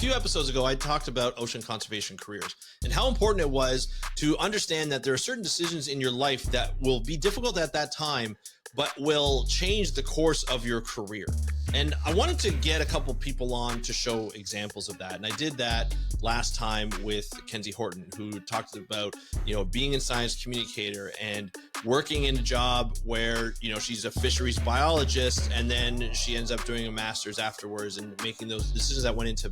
few episodes ago, I talked about ocean conservation careers and how important it was to understand that there are certain decisions in your life that will be difficult at that time, but will change the course of your career. And I wanted to get a couple people on to show examples of that. And I did that last time with McKnsea Horton, who talked about, being a science communicator and working in a job where, she's a fisheries biologist, and then she ends up doing a master's afterwards and making those decisions that went into,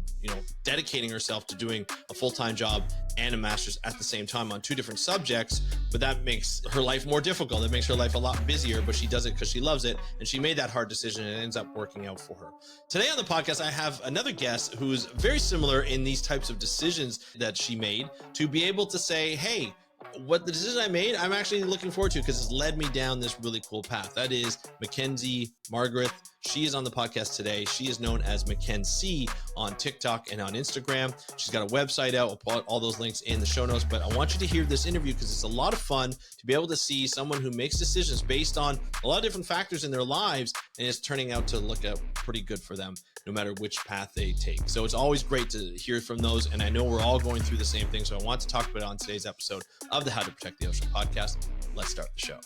dedicating herself to doing a full-time job and a master's at the same time on two different subjects. But that makes her life more difficult. It makes her life a lot busier, but she does it because she loves it. And she made that hard decision and it ends up working out for her. Today on the podcast, I have another guest who's very similar in these types of decisions that she made to be able to say, hey, what the decision I made, I'm actually looking forward to because it's led me down this really cool path. That is McKnsea Margaret. She is on the podcast today. She is known as McKnsea on TikTok and on Instagram. She's got a website out. We'll put all those links in the show notes, but I want you to hear this interview because it's a lot of fun to be able to see someone who makes decisions based on a lot of different factors in their lives, and it's turning out to look out pretty good for them no matter which path they take. So it's always great to hear from those, and I know we're all going through the same thing, so I want to talk about it on today's episode of the How to Protect the Ocean podcast. Let's start the show.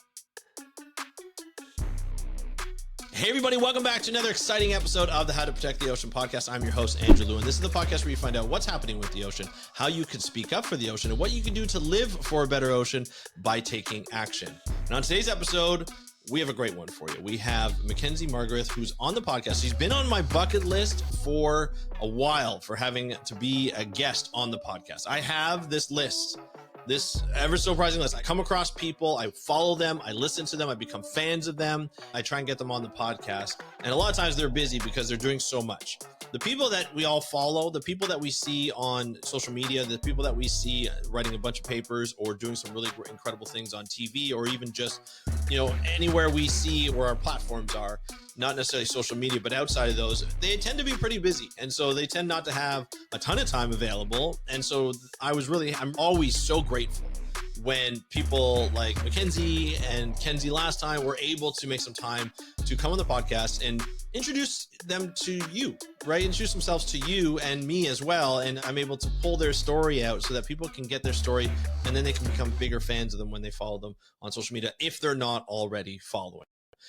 Hey everybody, welcome back to another exciting episode of the How to Protect the Ocean podcast. I'm your host, Andrew Lewin. This is the podcast where you find out what's happening with the ocean, how you can speak up for the ocean, and what you can do to live for a better ocean by taking action. And on today's episode, we have a great one for you. We have McKnsea Margaret, who's on the podcast. She's been on my bucket list for a while for having to be a guest on the podcast. I have this list, this ever so surprising list. I come across people, I follow them, I listen to them, I become fans of them. I try and get them on the podcast. And a lot of times they're busy because they're doing so much. The people that we all follow, the people that we see on social media, the people that we see writing a bunch of papers or doing some really incredible things on TV, or even just, anywhere we see where our platforms are, not necessarily social media, but outside of those, they tend to be pretty busy. And so they tend not to have a ton of time available. And so I'm always so grateful when people like McKnsea and Kenzie last time were able to make some time to come on the podcast and introduce them to you, right? Introduce themselves to you and me as well. And I'm able to pull their story out so that people can get their story and then they can become bigger fans of them when they follow them on social media, if they're not already following.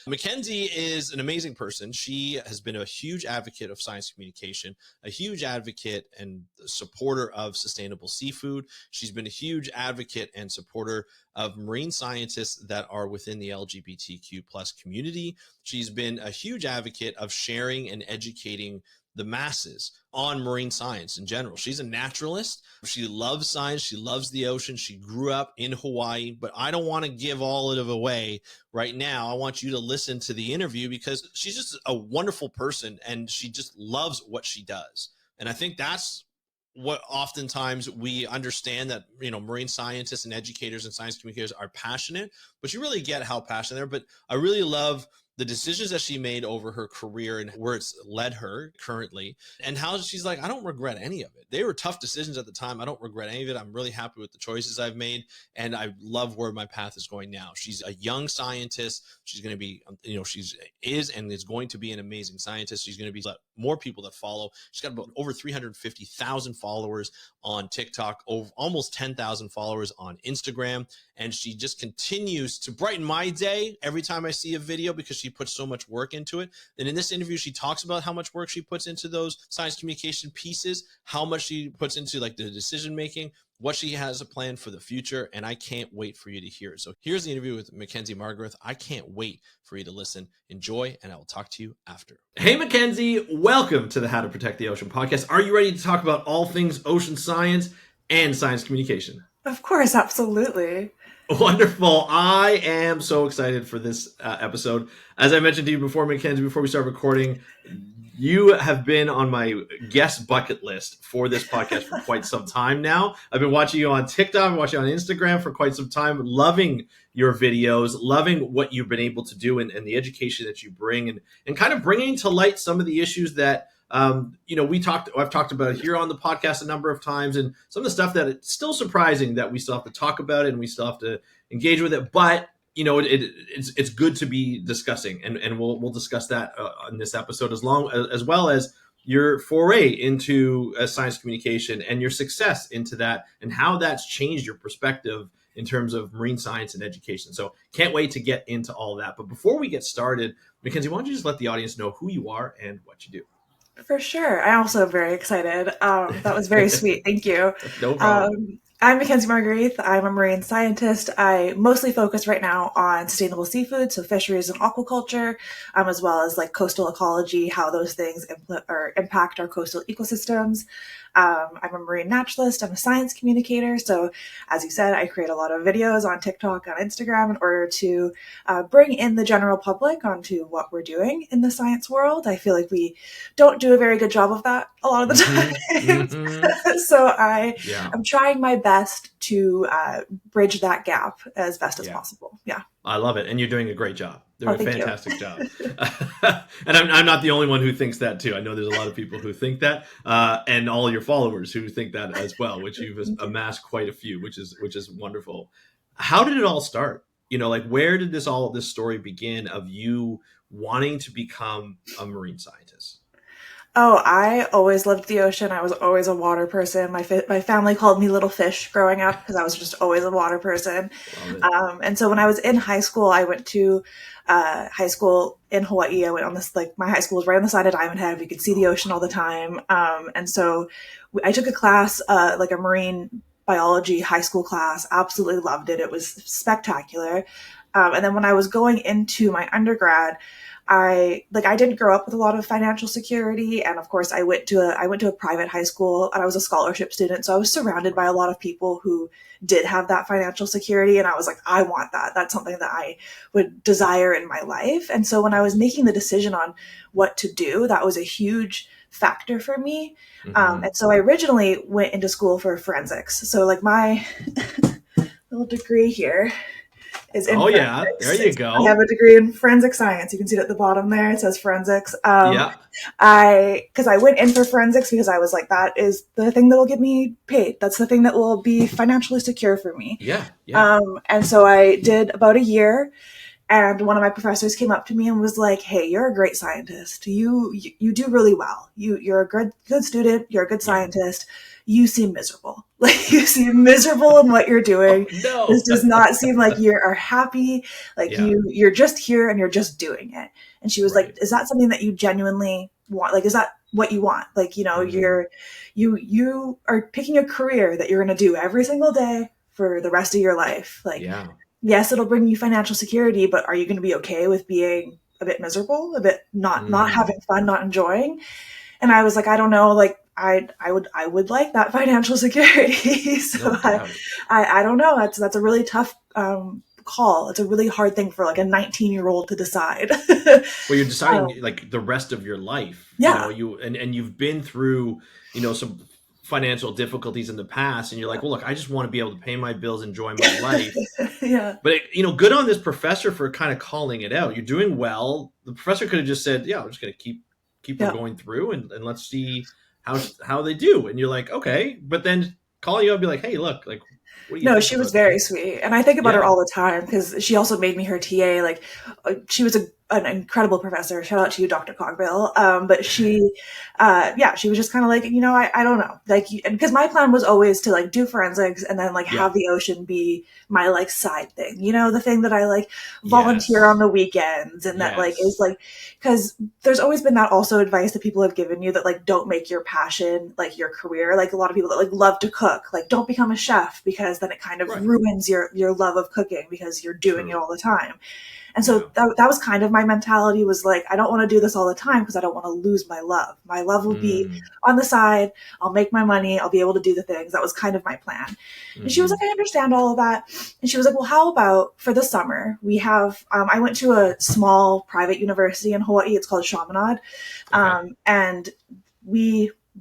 McKnsea is an amazing person. She has been a huge advocate of science communication, a huge advocate and supporter of sustainable seafood. She's been a huge advocate and supporter of marine scientists that are within the LGBTQ plus community. She's been a huge advocate of sharing and educating the masses on marine science in general. She's a naturalist. She loves science. She loves the ocean. She grew up in Hawaii, but I don't want to give all of it away right now. I want you to listen to the interview because she's just a wonderful person and she just loves what she does. And I think that's what oftentimes we understand, that, marine scientists and educators and science communicators are passionate, but you really get how passionate they are. But I really love the decisions that she made over her career and where it's led her currently, and how she's like, I don't regret any of it. They were tough decisions at the time. I don't regret any of it. I'm really happy with the choices I've made, and I love where my path is going now. She's a young scientist. She's going to be, is going to be an amazing scientist. She's going to be more people that follow. She's got about over 350,000 followers on TikTok, over almost 10,000 followers on Instagram. And she just continues to brighten my day every time I see a video because she puts so much work into it. And in this interview, she talks about how much work she puts into those science communication pieces, how much she puts into the decision making, what she has a plan for the future. And I can't wait for you to hear it. So here's the interview with McKnsea Margaret. I can't wait for you to listen. Enjoy, and I will talk to you after. Hey, McKnsea, welcome to the How to Protect the Ocean podcast. Are you ready to talk about all things ocean science and science communication? Of course, absolutely. Wonderful. I am so excited for this episode. As I mentioned to you before, McKnsea, before we start recording, you have been on my guest bucket list for this podcast for quite some time now. I've been watching you on TikTok, watching you on Instagram for quite some time, loving your videos, loving what you've been able to do and the education that you bring and kind of bringing to light some of the issues that I've talked about here on the podcast a number of times, and some of the stuff that it's still surprising that we still have to talk about it and we still have to engage with it. But it's good to be discussing, and we'll discuss that in this episode as well as your foray into science communication and your success into that and how that's changed your perspective in terms of marine science and education. So can't wait to get into all that. But before we get started, McKnsea, why don't you just let the audience know who you are and what you do? For sure. I also am very excited. That was very sweet. Thank you. No problem. I'm McKnsea Marguerite. I'm a marine scientist. I mostly focus right now on sustainable seafood, so fisheries and aquaculture, as well as like coastal ecology, how those things impact our coastal ecosystems. I'm a marine naturalist. I'm a science communicator. So as you said, I create a lot of videos on TikTok, on Instagram in order to bring in the general public onto what we're doing in the science world. I feel like we don't do a very good job of that a lot of the time. So I'm trying my best to bridge that gap as best as possible. Yeah. I love it. And you're doing a great job. Doing a fantastic job. And I'm not the only one who thinks that too. I know there's a lot of people who think that, and all your followers who think that as well, which you've amassed quite a few, which is wonderful. How did it all start? Like where did this story begin of you wanting to become a marine scientist? Oh, I always loved the ocean. I was always a water person. My family called me Little Fish growing up because I was just always a water person. And so when I was in high school, I went to high school in Hawaii. I went on this, like, my high school was right on the side of Diamond Head. We could see the ocean all the time. And so I took a class, like a marine biology high school class. Absolutely loved it. It was spectacular. And then when I was going into my undergrad, I didn't grow up with a lot of financial security. And of course I went to a private high school and I was a scholarship student. So I was surrounded by a lot of people who did have that financial security. And I was like, I want that. That's something that I would desire in my life. And so when I was making the decision on what to do, that was a huge factor for me. And so I originally went into school for forensics. So like my little degree here is in forensics. Yeah, there you go. I have a degree in forensic science. You can see it at the bottom there. It says forensics. Because I went in for forensics because I was like, that is the thing that will get me paid. That's the thing that will be financially secure for me. And so I did about a year. And one of my professors came up to me and was like, hey, you're a great scientist. You do really well. You're a good student. You're a good scientist. You seem miserable. Like, you seem miserable in what you're doing. Oh, no. This does not seem like you are happy. Like you're just here and you're just doing it. And she was like, is that something that you genuinely want? Like, is that what you want? Like, you are picking a career that you're going to do every single day for the rest of your life. Like, yes, it'll bring you financial security, but are you going to be okay with being a bit miserable, a bit not having fun, not enjoying? And I was like, I don't know. Like, I would like that financial security. So I don't know. That's a really tough call. It's a really hard thing for like a 19-year-old to decide. Well, you're deciding like the rest of your life. Yeah. And you've been through, some financial difficulties in the past, and you're like, well, look, I just want to be able to pay my bills, enjoy my life. But good on this professor for kind of calling it out. You're doing well. The professor could have just said, yeah, I'm just going to keep her going through and let's see how they do. And you're like, okay. But then calling you up and be like, hey, look, like, what do you think? She was very sweet. And I think about her all the time because she also made me her TA. Like, she was an incredible professor. Shout out to you, Dr. Cogbill. But she was just kind of like, I don't know. Like, because my plan was always to like do forensics and then like have the ocean be my like side thing, the thing that I like volunteer on the weekends. And that like is like, because there's always been that also advice that people have given you that like, don't make your passion like your career. Like a lot of people that like love to cook, like don't become a chef because then it kind of ruins your love of cooking because you're doing it all the time. And so that was kind of my mentality, was like, I don't want to do this all the time because I don't want to lose my love. My love will be on the side. I'll make my money. I'll be able to do the things. That was kind of my plan. And she was like, I understand all of that. And she was like, well, how about for the summer? We have, I went to a small private university in Hawaii. It's called Chaminade. And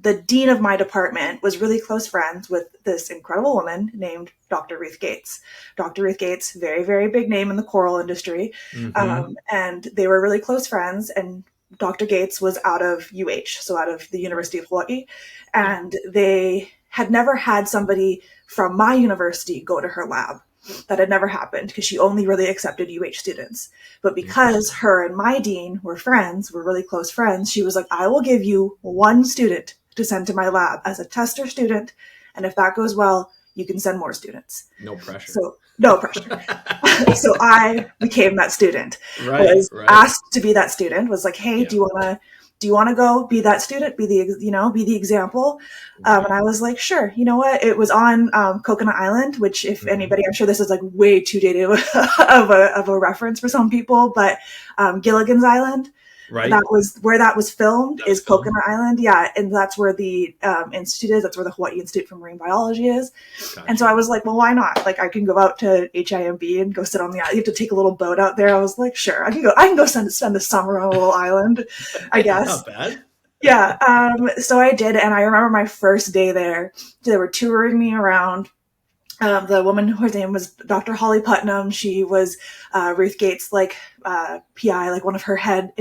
the dean of my department was really close friends with this incredible woman named Dr. Ruth Gates. Dr. Ruth Gates, very, very big name in the coral industry. And they were really close friends. And Dr. Gates was out of UH, so out of the University of Hawaii. And they had never had somebody from my university go to her lab. That had never happened because she only really accepted UH students. But because her and my dean were friends, were really close friends, she was like, I will give you one student to send to my lab as a tester student. And if that goes well, you can send more students. No pressure. So no pressure. So I became that student. Right, Was right. asked to be that student. Was like, hey, do you want to go be that student? Be the example. And I was like, sure. You know what? It was on Coconut Island, which, if anybody, I'm sure this is like way too dated of a reference for some people, but Gilligan's Island. Right. That was where that was filmed. Is Coconut Island. Yeah. And that's where the institute is. That's where the Hawaii Institute for Marine Biology is. Gotcha. And so I was like, well, why not? Like, I can go out to HIMB and go sit on the island. You have to take a little boat out there. I was like, sure, I can go spend the summer on a little island, I guess. Not bad. Yeah. So I did. And I remember my first day there, they were touring me around. The woman, her name was Dr. Holly Putnam. She was Ruth Gates' PI, like one of her head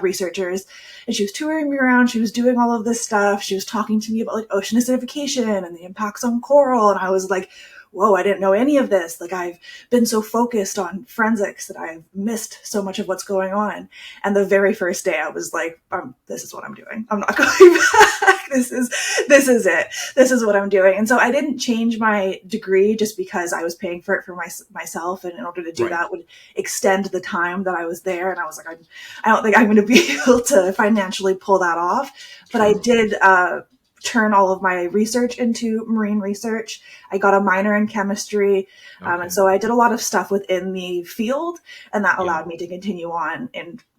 researchers, and she was touring me around. She was doing all of this stuff. She was talking to me about like ocean acidification and the impacts on coral, and I was like, whoa, I didn't know any of this. Like, I've been so focused on forensics that I've missed so much of what's going on. And the very first day I was like, this is what I'm doing. I'm not going back. This is it. This is what I'm doing. And so I didn't change my degree just because I was paying for it for myself. And in order to do that would extend the time that I was there. And I was like, I don't think I'm going to be able to financially pull that off. But I did, turn all of my research into marine research. I got a minor in chemistry. And so I did a lot of stuff within the field, and that allowed me to continue on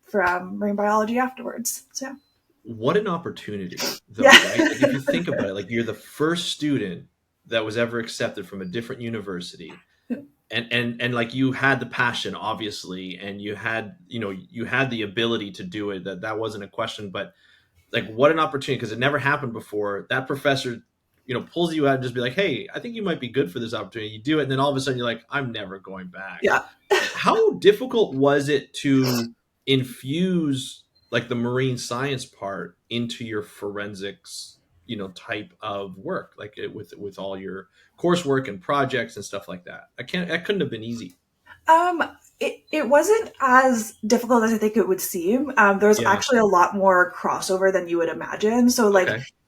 from marine biology afterwards. So what an opportunity, though, right? Like, if you think about it, like, you're the first student that was ever accepted from a different university. And like, you had the passion, obviously, and you had the ability to do it. That wasn't a question, but like, what an opportunity, because it never happened before. That professor, pulls you out and just be like, hey, I think you might be good for this opportunity. You do it. And then all of a sudden you're like, I'm never going back. Yeah. How difficult was it to infuse like the marine science part into your forensics, type of work, like with all your coursework and projects and stuff like that? That couldn't have been easy. It wasn't as difficult as I think it would seem. There's actually a lot more crossover than you would imagine. So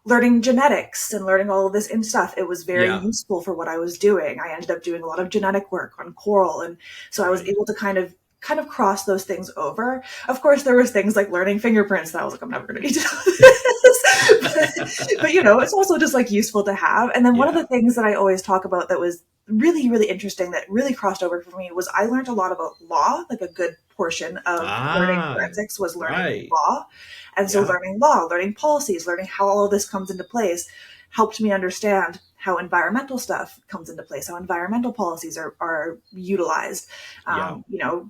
learning genetics and learning all of this stuff, it was very useful for what I was doing. I ended up doing a lot of genetic work on coral. And so I was able to kind of cross those things over. Of course, there was things like learning fingerprints that I was like, I'm never going to need to know this. but it's also just like useful to have. And then one of the things that I always talk about that was really, really interesting, that really crossed over for me, was I learned a lot about law. Like, a good portion of learning forensics was learning law. And so learning law, learning policies, learning how all of this comes into place helped me understand how environmental stuff comes into place, how environmental policies are utilized.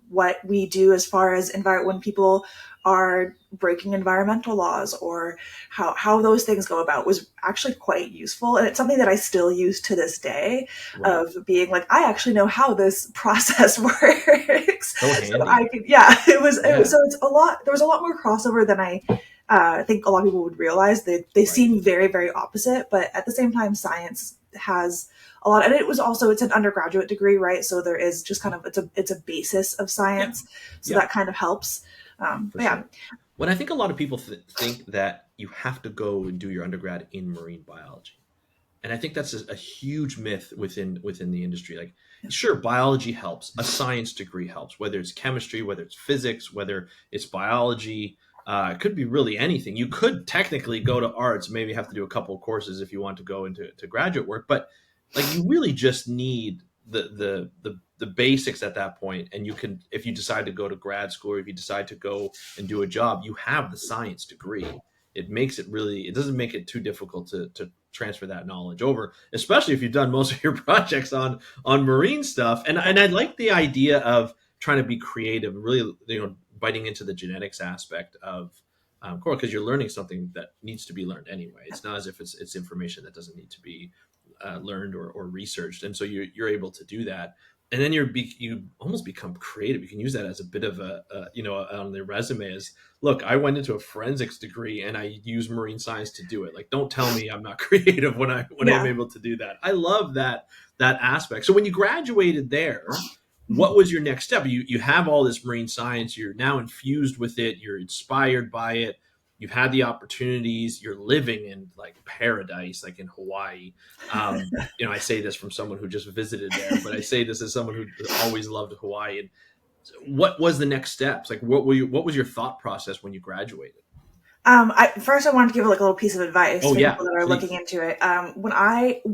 What we do as far as when people are breaking environmental laws, or how those things go about, was actually quite useful. And it's something that I still use to this day, of being like, I actually know how this process works. So it was so it's a lot. There was a lot more crossover than I think a lot of people would realize. They seem very, very opposite, but at the same time, science has a lot. And it's an undergraduate degree, right? So there is just kind of, it's a basis of science. So that kind of helps. Sure. When I think a lot of people think that you have to go and do your undergrad in marine biology. And I think that's a huge myth within the industry. Like, sure, biology helps. A science degree helps, whether it's chemistry, whether it's physics, whether it's biology. It could be really anything. You could technically go to arts, maybe have to do a couple of courses if you want to go into graduate work, but like, you really just need the basics at that point. And you can, if you decide to go to grad school, or if you decide to go and do a job, you have the science degree. It doesn't make it too difficult to transfer that knowledge over, especially if you've done most of your projects on marine stuff. And I like the idea of trying to be creative, really, biting into the genetics aspect of coral, because you're learning something that needs to be learned anyway. It's not as if it's information that doesn't need to be learned or researched. And so you're able to do that. and then you almost become creative. You can use that as a bit of on the resume as, look, I went into a forensics degree and I use marine science to do it. Like, don't tell me I'm not creative when I'm Yeah. able to do that. I love that aspect. So when you graduated there, what was your next step? You have all this marine science. You're now infused with it. You're inspired by it. You've had the opportunities. You're living in like paradise, like in Hawaii. I say this from someone who just visited there, but I say this as someone who always loved Hawaii. And what was the next steps? Like, what was your thought process when you graduated? First I wanted to give like a little piece of advice Oh for yeah, people that are looking please. into it.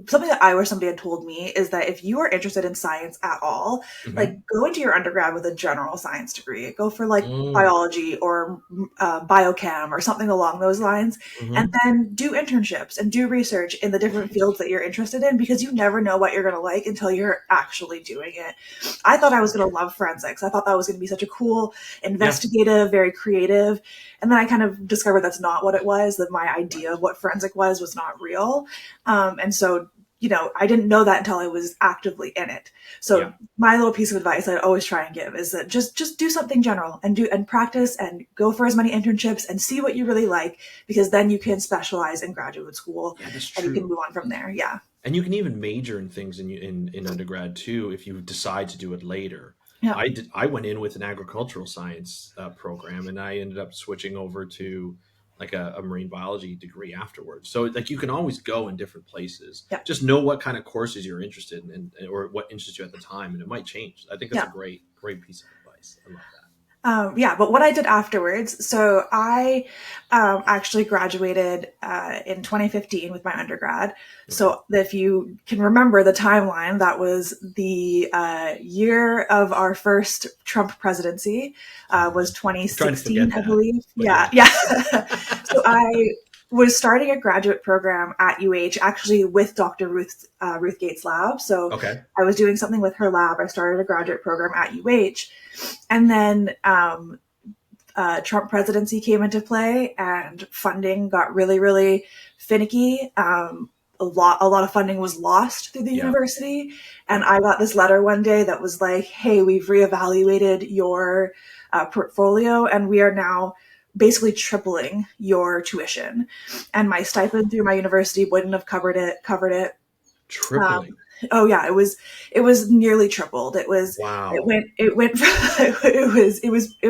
Something that I wish somebody had told me is that if you are interested in science at all, like Hmm. go into your undergrad with a general science degree. Go for like Mm, biology or biochem or something along those lines, and hmm. then do internships and do research in the different fields that you're interested in, because you never know what you're going to like until you're actually doing it. I thought I was going to love forensics. I thought that was going to be such a cool, Yeah. investigative, very creative. And then I kind of discovered that's not what it was, that my idea of what forensic was not real. And so, I didn't know that until I was actively in it. Yeah. So my little piece of advice I always try and give is that just do something general and practice and go for as many internships and see what you really like, because then you can specialize in graduate school Yeah, that's and you can true. move on from there. Yeah. And you can even major in things in undergrad too if you decide to do it later. Yeah. I went in with an agricultural science program, and I ended up switching over to like a marine biology degree afterwards. So like you can always go in different places. Yeah. Just know what kind of courses you're interested in, or what interests you at the time, and it might change. I think that's a Yeah. great piece of advice. I love Yeah, but what I did afterwards, so I actually graduated in 2015 with my undergrad. that. Okay. So if you can remember the timeline, that was the year of our first Trump presidency, was I'm trying to 2016, forget I that, believe. but Yeah, yeah. yeah. So I was starting a graduate program at UH, actually with Dr. Ruth Gates' lab. So Okay. I was doing something with her lab. I started a graduate program at UH. And then Trump presidency came into play, and funding got really, really finicky. A lot of funding was lost through the Yeah. university, and Yeah. I got this letter one day that was like, "Hey, we've reevaluated your portfolio, and we are now basically tripling your tuition." And my stipend through my university wouldn't have covered it. Um, Tripling. oh yeah, it was nearly tripled. Wow. It went it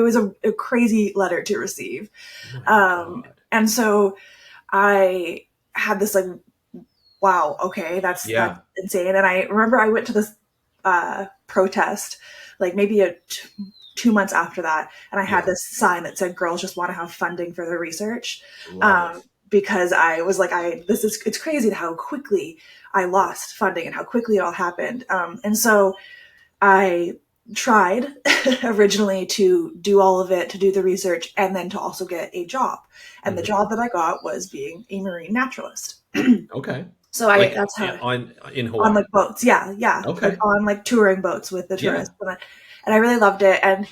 was a crazy letter to receive. My God. And so I had this like, wow, okay, that's Yeah. insane. And I remember I went to this protest like maybe 2 months after that, and I had Yeah. this sign that said "Girls just want to have funding for their research," Love it. because I was like, it's crazy how quickly I lost funding and how quickly it all happened. And so I tried originally to do all of it, to do the research, and then to also get a job. And the Hmm. job that I got was being a marine naturalist. Okay. So Like that's how, in on like Hawaii. boats. Yeah. Yeah. Like Okay. on like touring boats with the Yeah. tourists. And I really loved it. And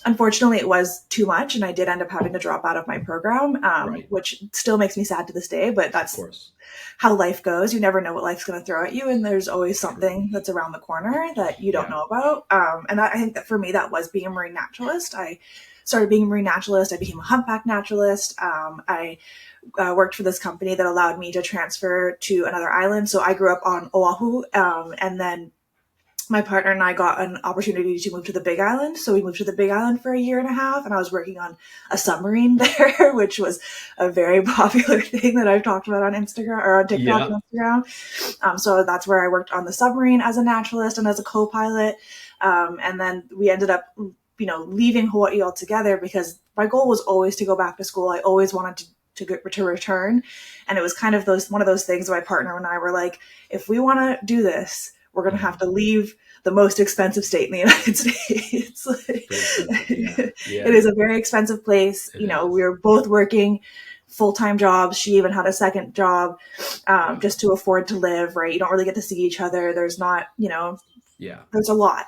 unfortunately it was too much. And I did end up having to drop out of my program, Right. which still makes me sad to this day, but Of that's course. how life goes. You never know what life's going to throw at you, and there's always True. something that's around the corner that you don't Yeah. know about. I think that for me, that was being a marine naturalist. I started being a marine naturalist. I became a humpback naturalist. I worked for this company that allowed me to transfer to another island. So I grew up on Oahu, and then my partner and I got an opportunity to move to the Big Island. So we moved to the Big Island for a year and a half, and I was working on a submarine there, which was a very popular thing that I've talked about on Instagram or on TikTok Yeah. and Instagram. So that's where I worked on the submarine as a naturalist and as a co-pilot. And then we ended up, leaving Hawaii altogether because my goal was always to go back to school. I always wanted to return. And it was kind of one of those things. My partner and I were like, if we want to do this, we're going to have Mhm. to leave the most expensive state in the United States. Very expensive. Yeah. It Yeah. is a very expensive place. It We is. were both working full-time jobs. She even had a second job, Yeah. just to afford to live, right? You don't really get to see each other. There's not, Yeah. There's a lot.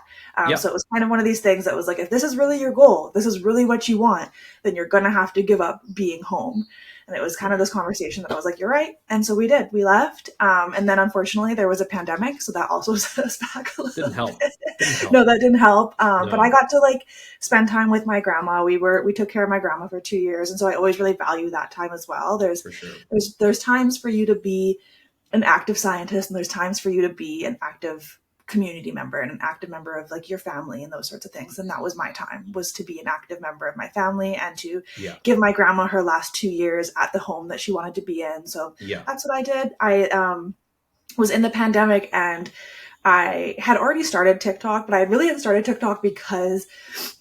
So it was kind of one of these things that was like, if this is really your goal, this is really what you want, then you're going to have to give up being home. And it was kind of this conversation that I was like, you're right. And so we did. We left. And then unfortunately there was a pandemic. So that also set us back a little Didn't help. bit. No, that didn't help. No. But I got to like spend time with my grandma. We took care of my grandma for 2 years. And so I always really value that time as well. For sure. There's times for you to be an active scientist, and there's times for you to be an active community member and an active member of like your family and those sorts of things. And that was my time, was to be an active member of my family and to give my grandma her last 2 years at the home that she wanted to be in. So that's what I did. I was in the pandemic, and I had already started TikTok, but I really had started TikTok because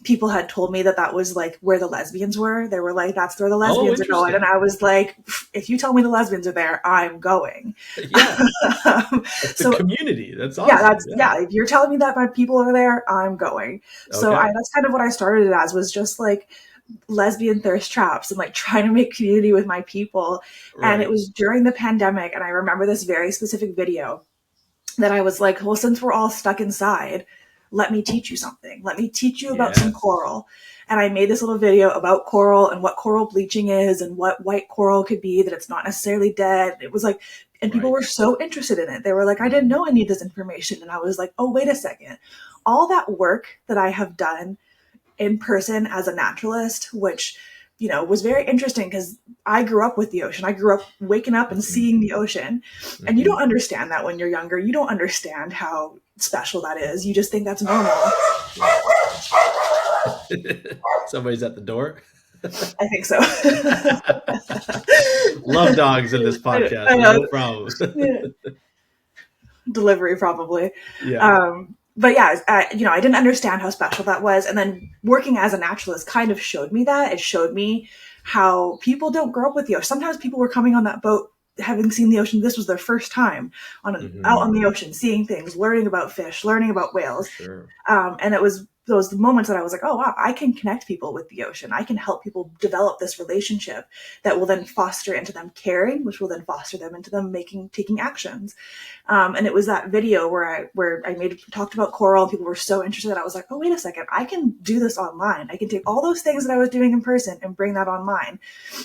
people had told me that was like where the lesbians were. They were like, that's where the lesbians are going. And I was like, if you tell me the lesbians are there, I'm going. Yeah. It's the community. That's awesome. If you're telling me that my people are there, I'm going. Okay. So that's kind of what I started it as, was just like lesbian thirst traps and like trying to make community with my people. Right. And it was during the pandemic. And I remember this very specific video that I was like, well, since we're all stuck inside, let me teach you something. Let me teach you about some coral. And I made this little video about coral and what coral bleaching is and what white coral could be, that it's not necessarily dead. It was like, and people were so interested in it. They were like, I didn't know any of this information. And I was like, oh, wait a second. All that work that I have done in person as a naturalist, which, you know, was very interesting because I grew up with the ocean. I grew up waking up and seeing the ocean. And you don't understand that when you're younger. You don't understand how special that is. You just think that's normal. Somebody's at the door. I think so. Love dogs in this podcast. No problem. Delivery, probably. Yeah. But yeah, I didn't understand how special that was. And then working as a naturalist kind of showed me that. It showed me how people don't grow up with the ocean. Sometimes people were coming on that boat, having seen the ocean. This was their first time out on the ocean, seeing things, learning about fish, learning about whales. Sure. And it was those moments that I was like, oh, wow, I can connect people with the ocean. I can help people develop this relationship that will then foster into them caring, which will then foster them into them taking actions. And it was that video where I talked about coral, and people were so interested. I was like, oh, wait a second, I can do this online. I can take all those things that I was doing in person and bring that online.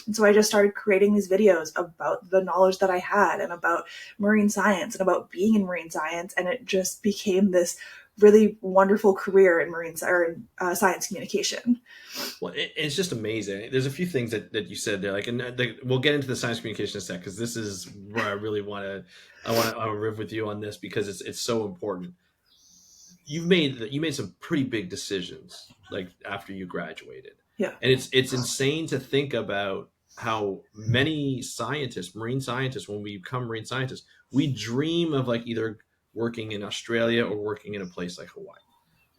And so I just started creating these videos about the knowledge that I had and about marine science and about being in marine science. And it just became this really wonderful career in science communication. Well, it's just amazing. There's a few things that you said there, we'll get into the science communication in a sec, because this is where I really want to riff with you on this, because it's so important. You made some pretty big decisions like after you graduated. Yeah. And it's insane to think about how many scientists, marine scientists, when we become marine scientists, we dream of like either working in Australia or working in a place like Hawaii,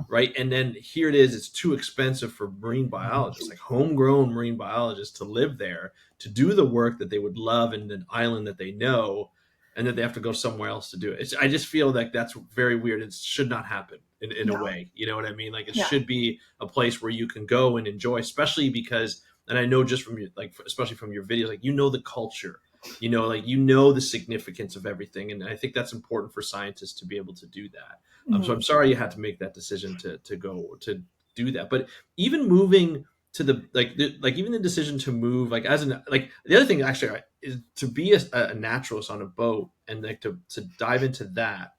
right? And then here it is, it's too expensive for marine biologists, like homegrown marine biologists, to live there, to do the work that they would love in an island that they know, and that they have to go somewhere else to do it. I just feel like that's very weird. It should not happen in a way. You know what I mean? Like it should be a place where you can go and enjoy, especially because, and I know just from your, like, especially from your videos, like, you know, the culture, you know, like, you know, the significance of everything. And I think that's important for scientists to be able to do that. So I'm sorry you had to make that decision to go to do that. But even moving to even the decision to move, like, the other thing actually is to be a naturalist on a boat, and like to dive into that.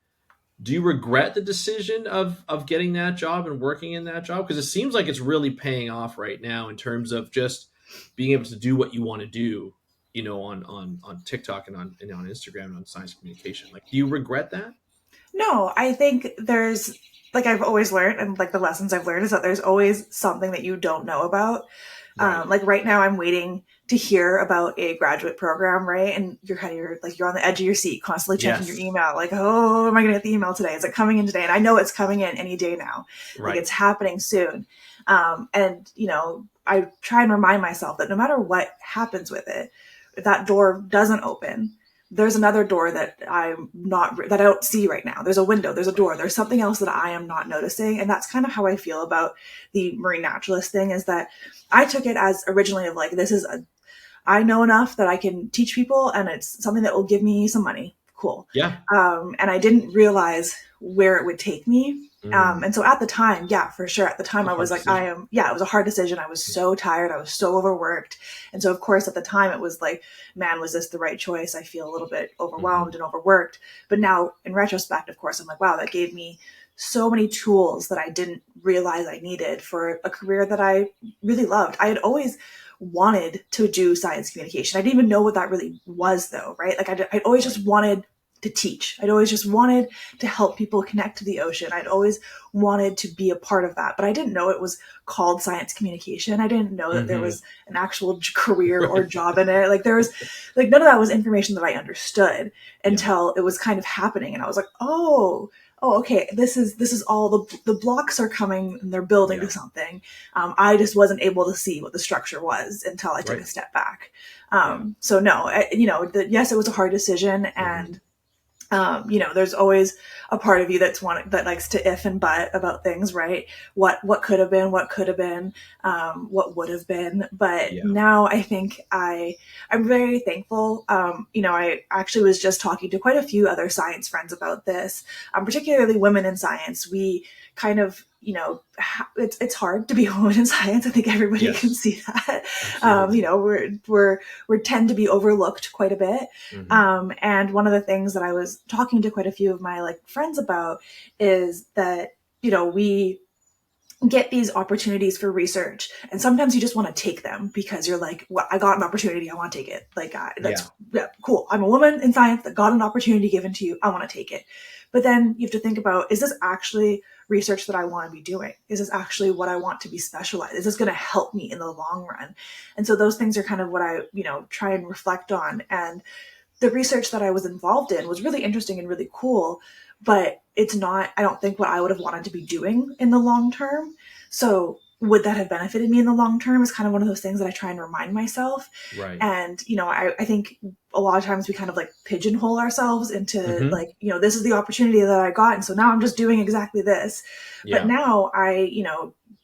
Do you regret the decision of getting that job and working in that job? Because it seems like it's really paying off right now in terms of just being able to do what you want to do, you know, on TikTok and on Instagram and on science communication. Like, do you regret that? No, I think there's, like, I've always learned, and like the lessons I've learned is that there's always something that you don't know about. Right. Like right now I'm waiting to hear about a graduate program, right? And you're on the edge of your seat, constantly checking your email. Like, oh, am I going to get the email today? Is it coming in today? And I know it's coming in any day now. Right. Like, it's happening soon. And, you know, I try and remind myself that no matter what happens with it, if that door doesn't open, there's another door that I don't see right now. There's a window, there's a door, there's something else that I am not noticing. And that's kind of how I feel about the marine naturalist thing, is that I took it as originally of like, I know enough that I can teach people, and it's something that will give me some money. cool. Yeah. And I didn't realize where it would take me. And so at the time, yeah, for sure. At the time I was like, it was a hard decision. I was so tired. I was so overworked. And so of course at the time it was like, man, was this the right choice? I feel a little bit overwhelmed and overworked. But now in retrospect, of course, I'm like, wow, that gave me so many tools that I didn't realize I needed for a career that I really loved. I had always wanted to do science communication. I didn't even know what that really was though, right? Like I'd always just wanted to teach. I'd always just wanted to help people connect to the ocean. I'd always wanted to be a part of that, but I didn't know it was called science communication. I didn't know that there was an actual career or job in it. Like there was like none of that was information that I understood until it was kind of happening. And I was like, oh, okay, this is all the blocks are coming and they're building to something. I just wasn't able to see what the structure was until I took a step back. So no, yes, it was a hard decision, and there's always a part of you that likes to if and but about things, right? What could have been, what would have been. But now I think I'm very thankful. I actually was just talking to quite a few other science friends about this, particularly women in science. We kind of, it's hard to be a woman in science. I think everybody can see that. We tend to be overlooked quite a bit. And one of the things that I was talking to quite a few of my friends about is that, we get these opportunities for research, and sometimes you just want to take them because you're like, well, I got an opportunity, I want to take it. That's cool. I'm a woman in science that got an opportunity given to you. I want to take it. But then you have to think about, is this actually research that I want to be doing? Is this actually what I want to be specialized? Is this going to help me in the long run? And so those things are kind of what I, try and reflect on. And the research that I was involved in was really interesting and really cool, but it's not, I don't think, what I would have wanted to be doing in the long term. So would that have benefited me in the long term is kind of one of those things that I try and remind myself. Right. And, I think a lot of times we kind of pigeonhole ourselves into this is the opportunity that I got. And so now I'm just doing exactly this. Yeah. But now I,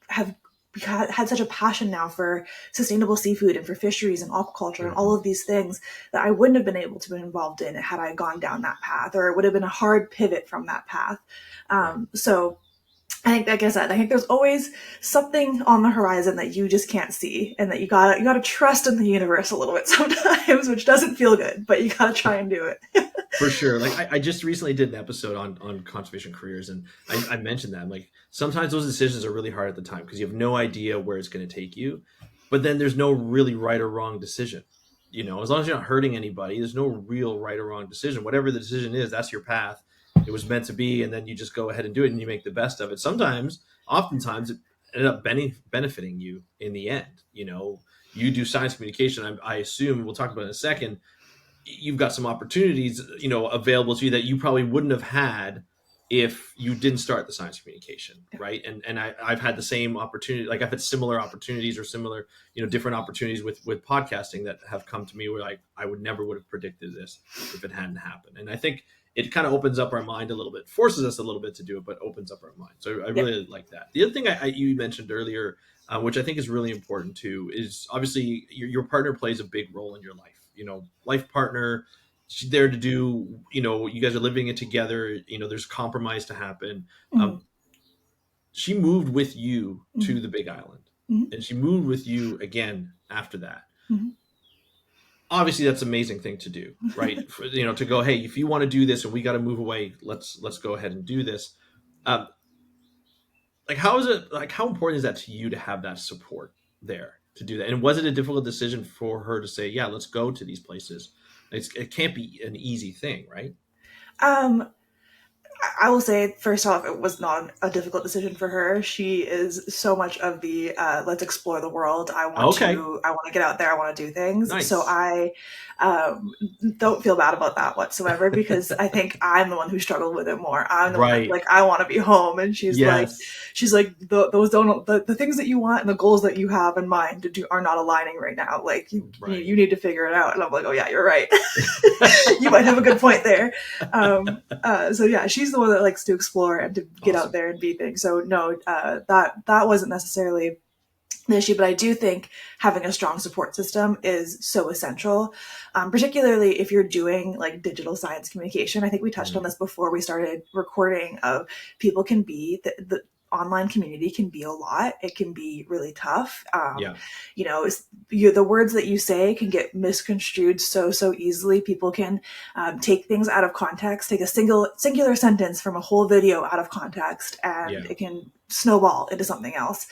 have had such a passion now for sustainable seafood and for fisheries and aquaculture and all of these things that I wouldn't have been able to be involved in had I gone down that path, or it would have been a hard pivot from that path. So I think, like I said, I think there's always something on the horizon that you just can't see, and that you gotta trust in the universe a little bit sometimes, which doesn't feel good, but you gotta try and do it. For sure. I just recently did an episode on conservation careers, and I mentioned that sometimes those decisions are really hard at the time because you have no idea where it's going to take you, but then there's no really right or wrong decision. As long as you're not hurting anybody, there's no real right or wrong decision. Whatever the decision is, that's your path. It was meant to be, and then you just go ahead and do it, and you make the best of it. Oftentimes, it ended up benefiting you in the end. You do science communication. I assume we'll talk about it in a second. You've got some opportunities, available to you that you probably wouldn't have had if you didn't start the science communication, right? And I've had the same opportunity. I've had similar opportunities or similar, different opportunities with podcasting that have come to me where I would have predicted this if it hadn't happened. And I think it kind of opens up our mind a little bit, forces us a little bit to do it, but opens up our mind. So I really like that. The other thing you mentioned earlier, which I think is really important too, is obviously your partner plays a big role in your life. Life partner, she's there to do, you guys are living it together, there's compromise to happen. She moved with you to the Big Island, and she moved with you again after that. Obviously that's an amazing thing to do, right? To go, hey, if you want to do this and we got to move away, let's go ahead and do this. How important is that to you to have that support there to do that? And was it a difficult decision for her to say, yeah, let's go to these places? It can't be an easy thing, right? I will say, first off, it was not a difficult decision for her. She is so much of the let's explore the world. I want to get out there. I want to do things. Nice. So I don't feel bad about that whatsoever, because I think I'm the one who struggled with it more. I'm the one, I want to be home, and she's like the things that you want and the goals that you have in mind to do are not aligning right now. You need to figure it out. And I'm like, oh yeah, you're right. You might have a good point there. So yeah, she's the one that likes to explore and to get out there and be things. So no, that wasn't necessarily the issue, but I do think having a strong support system is so essential, particularly if you're doing like digital science communication. I think we touched on this before we started recording. Of people can be the online community can be a lot. It can be really tough. You know, the words that you say can get misconstrued so easily. People can take things out of context, take a singular sentence from a whole video out of context, and it can snowball into something else.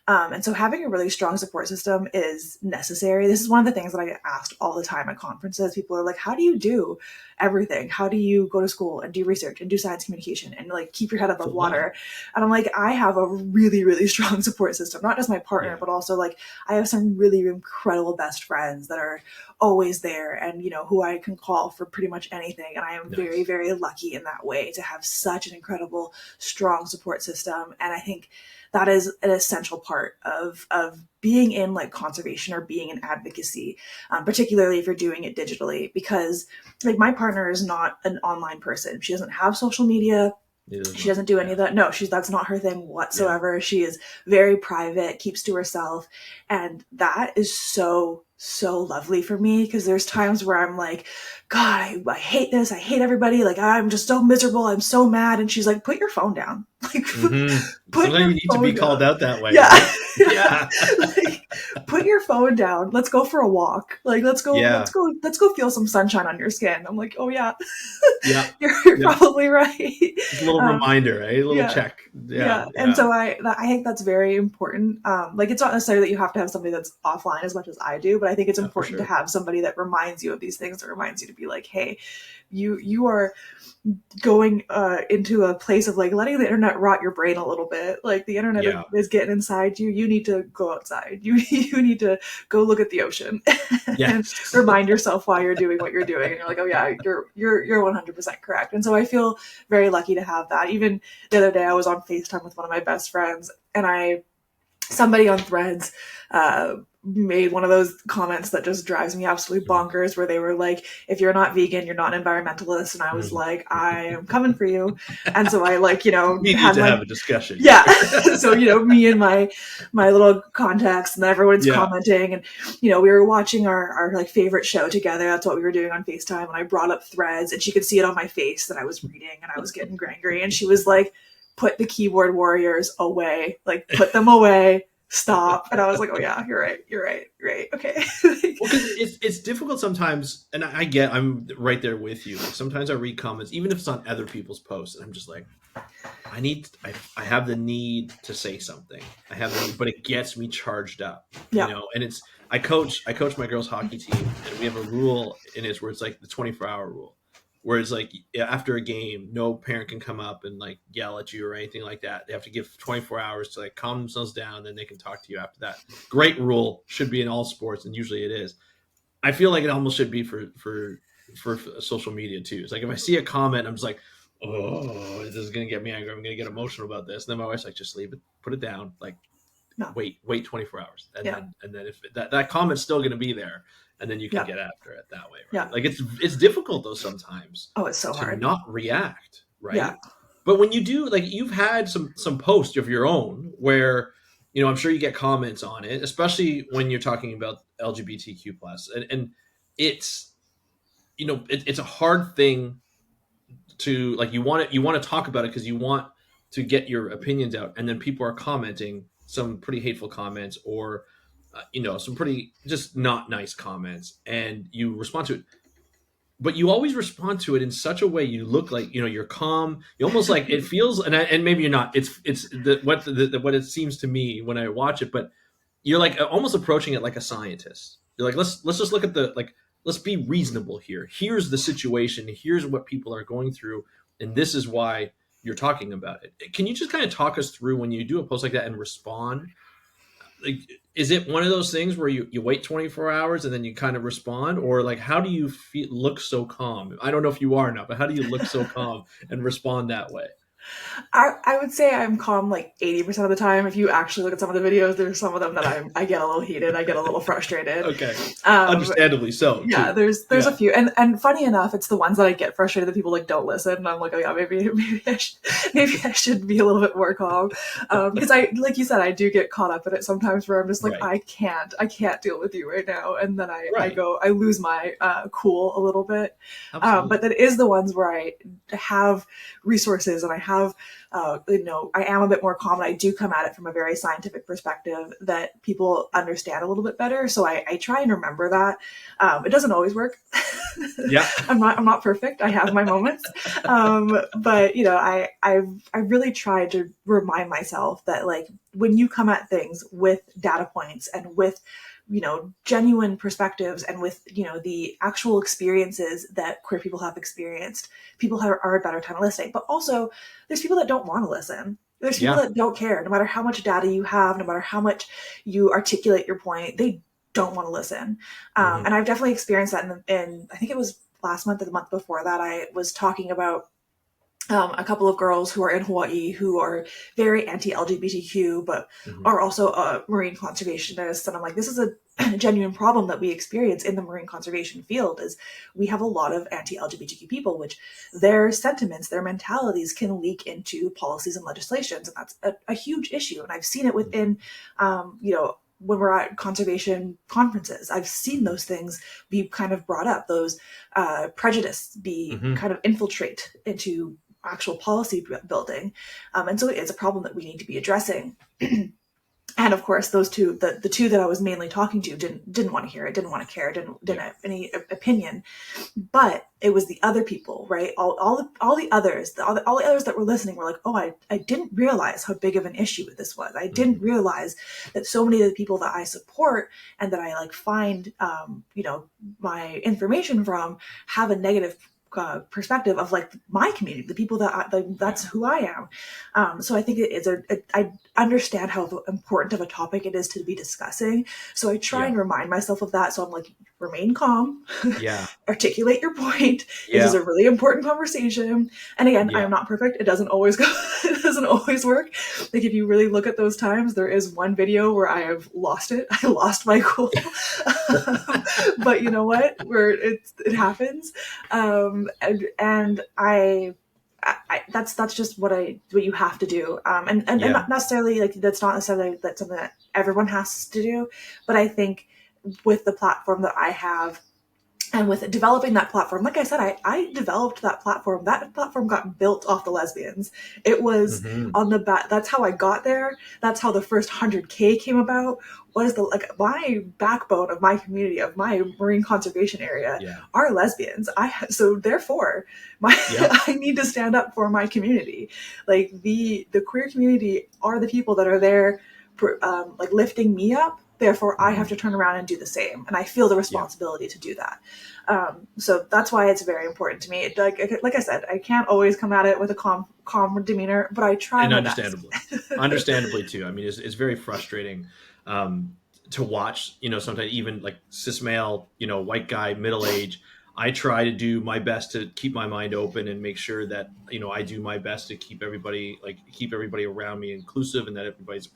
And so having a really strong support system is necessary. This is one of the things that I get asked all the time at conferences. People are like, how do you do everything? How do you go to school and do research and do science communication and like keep your head above water? And I'm like, I have a really, really strong support system, not just my partner, but also like I have some really incredible best friends that are always there and, you know, who I can call for pretty much anything. And I am very, very lucky in that way to have such an incredible, strong support system. And I think that is an essential part of being in like conservation or being in advocacy, particularly if you're doing it digitally, because like my partner is not an online person. She doesn't have social media. She doesn't do any of that. No, that's not her thing whatsoever. Yeah. She is very private, keeps to herself. And that is so lovely for me, because there's times where I'm like, God, I hate this. I hate everybody. Like, I'm just so miserable. I'm so mad. And she's like, put your phone down. Like, sometimes you need to be called out that way. Yeah. Right? Yeah. Like, put your phone down. Let's go for a walk. Like, let's go feel some sunshine on your skin. I'm like, oh yeah. Yeah. You're probably right. Just a little reminder, eh? A little check. Yeah. And so I think that's very important. Like, it's not necessarily that you have to have somebody that's offline as much as I do, but I think it's important to have somebody that reminds you of these things, that reminds you to be like, hey, you are going into a place of like letting the internet rot your brain a little bit. Like, the internet is getting inside you. You need to go outside. You need to go look at the ocean and remind yourself why you're doing what you're doing. And you're like, oh yeah, you're 100% correct. And so I feel very lucky to have that. Even the other day I was on FaceTime with one of my best friends, and somebody on Threads made one of those comments that just drives me absolutely bonkers, where they were like, if you're not vegan, you're not an environmentalist. And I was like, I am coming for you. And so I like, you know, we need to have a discussion. Yeah. So, you know, me and my little contacts, and everyone's commenting, and, you know, we were watching our like favorite show together. That's what we were doing on FaceTime. And I brought up Threads, and she could see it on my face that I was reading, and I was getting angry. And she was like, put the keyboard warriors away, like put them away. Stop. And I was like, oh yeah, you're right. Okay. Well, because it's difficult sometimes, and I'm right there with you. Like, sometimes I read comments, even if it's on other people's posts, and I'm just like, I have the need to say something. But it gets me charged up. You know, and I coach my girls' hockey team, and we have a rule in it where it's like the 24-hour rule, where it's like after a game, no parent can come up and like yell at you or anything like that. They have to give 24 hours to like calm themselves down, then they can talk to you after that. Great rule, should be in all sports, and usually it is. I feel like it almost should be for social media too. It's like if I see a comment, I'm just like, oh, this is gonna get me angry. I'm gonna get emotional about this. And then my wife's like, just leave it, put it down. Like, no. wait 24 hours, and then if that comment's still gonna be there, and then you can get after it that way, right? Yeah. Like, it's difficult though sometimes. Oh, it's so hard to not react, right? Yeah. But when you do, like, you've had some posts of your own where, you know, I'm sure you get comments on it, especially when you're talking about LGBTQ plus, and it's, you know, it's a hard thing to, like, you want to talk about it because you want to get your opinions out, and then people are commenting some pretty hateful comments, or you know, some pretty just not nice comments, and you respond to it. But you always respond to it in such a way, you look like, you know, you're calm. You almost like, it feels, and maybe you're not. It's what it seems to me when I watch it. But you're like almost approaching it like a scientist. You're like, let's just look at let's be reasonable here. Here's the situation. Here's what people are going through, and this is why you're talking about it. Can you just kind of talk us through when you do a post like that and respond? Like, is it one of those things where you wait 24 hours and then you kind of respond, or like, how do you look so calm? I don't know if you are or not, but how do you look so calm and respond that way? I would say I'm calm like 80% of the time. If you actually look at some of the videos, there's some of them that I get a little heated, I get a little frustrated. Okay. Um, Understandably so, yeah, too. there's a Yeah. few, and funny enough, it's the ones that I get frustrated that people like don't listen, and I'm like, oh yeah, maybe I should be a little bit more calm, because I, like you said, I do get caught up in it sometimes where I'm just like, Right. I can't deal with you right now, and then Right. I lose my cool a little bit, Absolutely. but that is the ones where I have resources and I have I am a bit more calm and I do come at it from a very scientific perspective that people understand a little bit better. So I try and remember that. It doesn't always work. Yeah. I'm not perfect. I have my moments. But I really try to remind myself that like when you come at things with data points and with genuine perspectives and with the actual experiences that queer people have experienced, people are a better time listening. But also there's people that don't want to listen. There's people Yeah. that don't care. No matter how much data you have, no matter how much you articulate your point, they don't want to listen. Mhm. And I've definitely experienced that in I think it was last month or the month before that. I was talking about a couple of girls who are in Hawaii who are very anti-LGBTQ, but Mhm. are also marine conservationists. And I'm like, this is a genuine problem that we experience in the marine conservation field is we have a lot of anti-LGBTQ people, which their sentiments, their mentalities can leak into policies and legislations. And that's a huge issue. And I've seen it within, when we're at conservation conferences, I've seen those things be kind of brought up, those prejudice be Mhm. kind of infiltrate into actual policy building. And so it's a problem that we need to be addressing. And of course, those two, the two that I was mainly talking to didn't want to hear it, didn't want to care, didn't Yeah. have any opinion. But it was the other people, right? All the others, all the others that were listening were like, oh, I didn't realize how big of an issue this was. I didn't Mhm. realize that so many of the people that I support and that I like find, my information from have a negative perspective of like my community, the people that that's who I am. So I think I understand how important of a topic it is to be discussing. So I try Yeah. and remind myself of that. So I'm like, remain calm, Yeah. articulate your point. This is Yeah. a really important conversation. And again, Yeah. I'm not perfect. It doesn't always go, it doesn't always work. Like if you really look at those times, there is one video where I have lost it. I lost my cool. But you know what? Where it happens. And that's just what you have to do. And Yeah. not necessarily like that's not necessarily that's something that everyone has to do. But I think with the platform that I have and with developing that platform, like I said, I developed that platform. That platform got built off the lesbians. It was Mhm. on the back. That's how I got there. That's how the first 100K came about. Was the like my backbone of my community, of my marine conservation area, Yeah. are lesbians. So therefore, my Yeah. I need to stand up for my community. Like the queer community are the people that are there, like lifting me up. Therefore, I have Mhm. to turn around and do the same, and I feel the Yeah. responsibility to do that. So that's why it's very important to me. Like I said, I can't always come at it with a calm demeanor, but I try And my best. understandably too. I mean, it's very frustrating um, to watch. Sometimes even like cis male, white guy, middle age. I try to do my best to keep my mind open and make sure that I do my best to keep everybody around me inclusive and that everybody's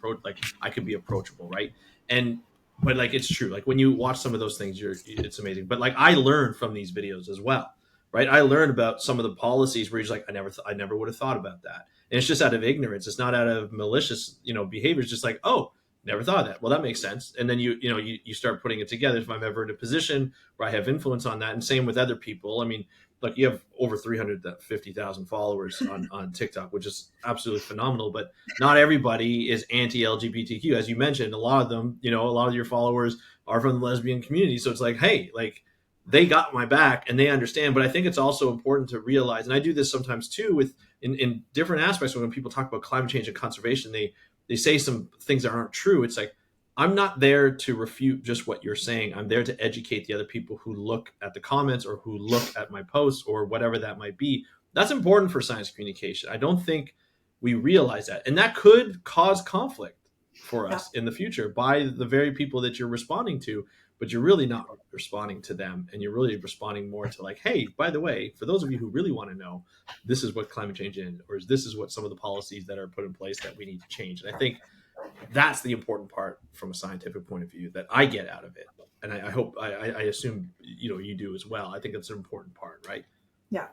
I could be approachable, right? And but like it's true. Like when you watch some of those things, it's amazing. But like I learned from these videos as well, right? I learned about some of the policies where you're just like I never would have thought about that, and it's just out of ignorance. It's not out of malicious behavior. It's just like, oh, never thought of that. Well, that makes sense. And then you start putting it together. If I'm ever in a position where I have influence on that, and same with other people. I mean, like you have over 350,000 followers on TikTok, which is absolutely phenomenal. But not everybody is anti-LGBTQ, as you mentioned. A lot of them, a lot of your followers are from the lesbian community. So it's like, hey, like they got my back and they understand. But I think it's also important to realize, and I do this sometimes too with in different aspects. When people talk about climate change and conservation, they say some things that aren't true. It's like, I'm not there to refute just what you're saying. I'm there to educate the other people who look at the comments or who look at my posts or whatever that might be. That's important for science communication. I don't think we realize that. And that could cause conflict for Yeah. us in the future by the very people that you're responding to, but you're really not responding to them, and you're really responding more to like, hey, by the way, for those of you who really want to know, this is what climate change is, or this is what some of the policies that are put in place that we need to change. And I think that's the important part from a scientific point of view that I get out of it, and I hope I assume you do as well. I think that's an important part, right? Yeah,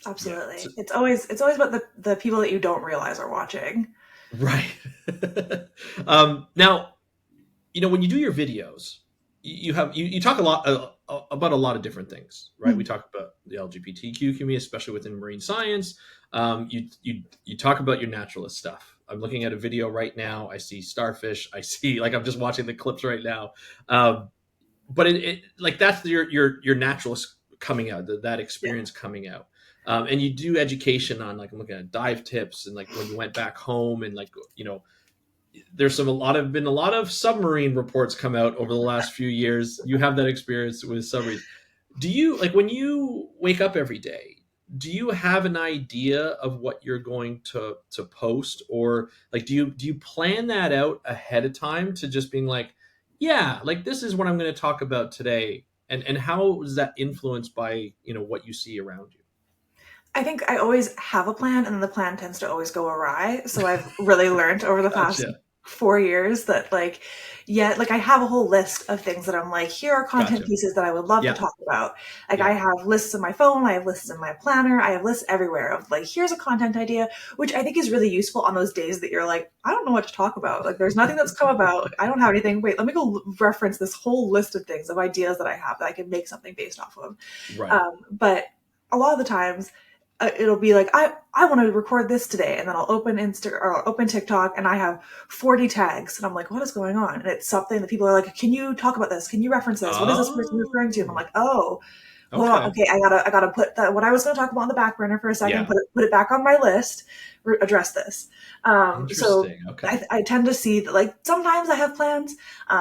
absolutely. Yeah. It's always about the people that you don't realize are watching. Right. Now, when you do your videos, you talk a lot about a lot of different things, right? Mm-hmm. We talk about the LGBTQ community, especially within marine science. You talk about your naturalist stuff. I'm looking at a video right now. I see starfish. I see, like, I'm just watching the clips right now. But it like that's your naturalist coming out, that experience coming out. And you do education on, like, I'm looking at dive tips and like when you went back home, and like, there's been a lot of submarine reports come out over the last few years. You have that experience with submarines. Do you, like, when you wake up every day, do you have an idea of what you're going to post, or like do you plan that out ahead of time to just being like, yeah, like this is what I'm going to talk about today, and how is that influenced by what you see around you? I think I always have a plan, and then the plan tends to always go awry. So I've really learned over the past 4 years that I have a whole list of things that I'm like, here are content pieces that I would love to talk about. I have lists in my phone, I have lists in my planner, I have lists everywhere of like, here's a content idea, which I think is really useful on those days that you're like, I don't know what to talk about. Like, there's nothing that's come about. Like, I don't have anything. Wait, let me go reference this whole list of things, of ideas that I have that I can make something based off of. Right. But a lot of the times, it'll be like, I want to record this today, and then I'll open or I'll open TikTok, and I have 40 tags, and I'm like, what is going on? And it's something that people are like, can you talk about this? Can you reference this? What is this person referring to? And I'm like, hold on, okay, I gotta put that, what I was going to talk about, on the back burner for a second, put it back on my list, address this. So I tend to see that, like, sometimes I have plans,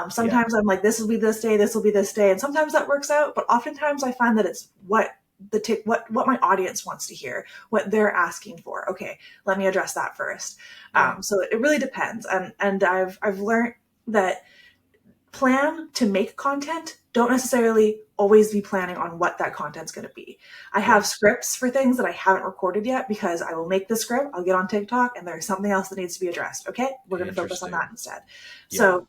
sometimes I'm like, this will be this day, and sometimes that works out, but oftentimes I find that it's what my audience wants to hear, what they're asking for. Okay, let me address that first. So it really depends. And I've learned that plan to make content, don't necessarily always be planning on what that content's going to be. I have scripts for things that I haven't recorded yet, because I will make the script, I'll get on TikTok, and there's something else that needs to be addressed. Okay, we're going to focus on that instead. Yeah. So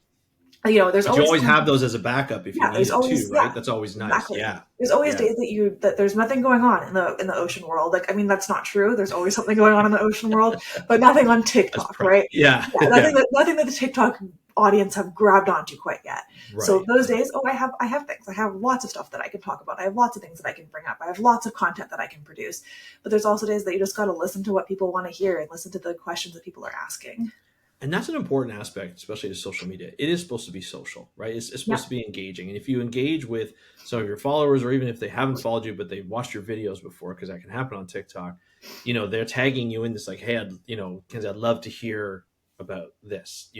there's always have those as a backup if you need it too, right? That's always nice. Exactly. Yeah. There's always days that there's nothing going on in the ocean world. Like, I mean, that's not true. There's always something going on in the ocean world, but nothing on TikTok, right? Nothing that the TikTok audience have grabbed onto quite yet. Right. So those days, I have things. I have lots of stuff that I can talk about. I have lots of things that I can bring up. I have lots of content that I can produce. But there's also days that you just got to listen to what people want to hear and listen to the questions that people are asking. And that's an important aspect, especially to social media. It is supposed to be social, right? It's supposed to be engaging. And if you engage with some of your followers, or even if they haven't followed you, but they've watched your videos before, because that can happen on TikTok, they're tagging you in this, like, hey, McKnsea, I'd love to hear about this.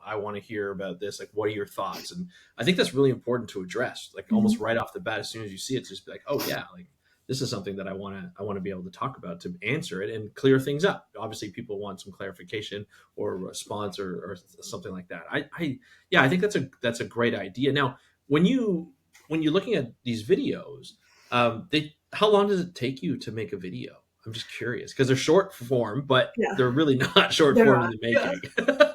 I want to hear about this. Like, what are your thoughts? And I think that's really important to address, like, almost right off the bat, as soon as you see it, just be like, oh yeah, like, this is something that I want to be able to talk about, to answer it and clear things up. Obviously, people want some clarification or a response or something like that. I think that's a great idea. Now, when you're looking at these videos, how long does it take you to make a video? I'm just curious, because they're short form, but they're really not short form in the making. Yeah.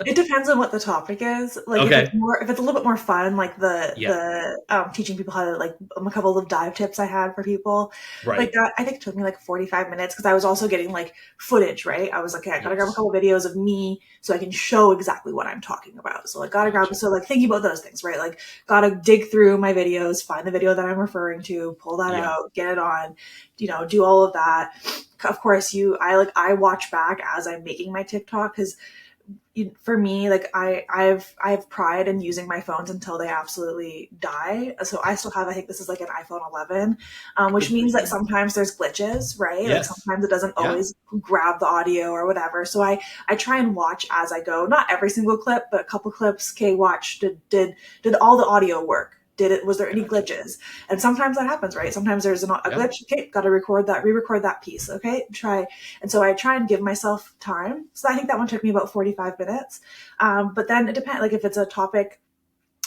It depends on what the topic is. Like, if it's a little bit more fun, like the teaching people how to, like, a couple of dive tips I had for people, like that, I think it took me like 45 minutes, because I was also getting like footage, right? I was like, okay, I gotta grab a couple videos of me so I can show exactly what I'm talking about. So, like, thinking about those things, right? Like, gotta dig through my videos, find the video that I'm referring to, pull that out, get it on, do all of that. Of course, I watch back as I'm making my TikTok, because for me, like, I have pride in using my phones until they absolutely die. So I still have, I think this is like an iPhone 11, which means that sometimes there's glitches, right? Yes. Like, sometimes it doesn't always grab the audio or whatever. So I try and watch as I go, not every single clip, but a couple clips. Okay, watch, did all the audio work? Was there any glitches? And sometimes that happens, right? Sometimes there's a glitch. Okay, got to re-record that piece. Okay, try. And so I try and give myself time. So I think that one took me about 45 minutes. But then it depends, like, if it's a topic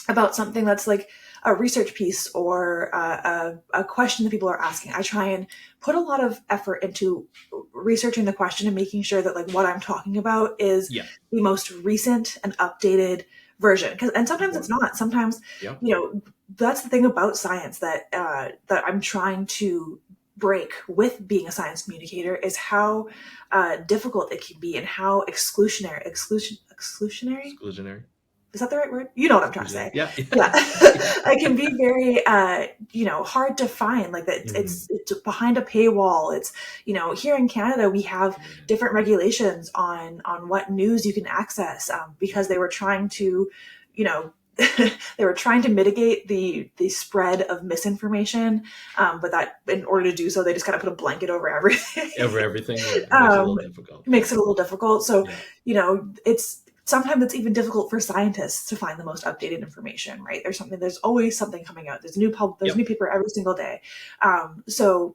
about something that's like a research piece or a question that people are asking, I try and put a lot of effort into researching the question and making sure that like what I'm talking about is Yeah. the most recent and updated version. And sometimes it's not. Sometimes, Yeah. that's the thing about science that I'm trying to break with being a science communicator is how difficult it can be and how exclusionary. Is that the right word? You know what I'm trying to say. Yeah. Yeah. It can be very, hard to find. Like that, it's behind a paywall. It's, here in Canada, we have different regulations on what news you can access because they were trying to, they were trying to mitigate the spread of misinformation. But that in order to do so, they just kind of put a blanket over everything. Over everything. Yeah. It makes it a little difficult. Makes it a little difficult. So, sometimes it's even difficult for scientists to find the most updated information, right? There's always something coming out. There's a new paper every single day. So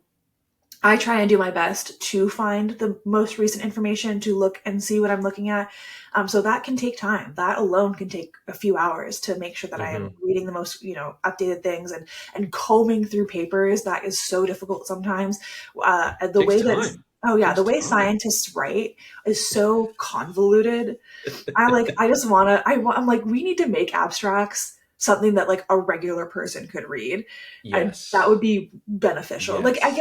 I try and do my best to find the most recent information, to look and see what I'm looking at. So that can take time. That alone can take a few hours to make sure that I am reading the most, updated things and combing through papers. That is so difficult sometimes. The way scientists write is so convoluted. I'm like, we need to make abstracts something that like a regular person could read. Yes. And that would be beneficial. Yes. Like I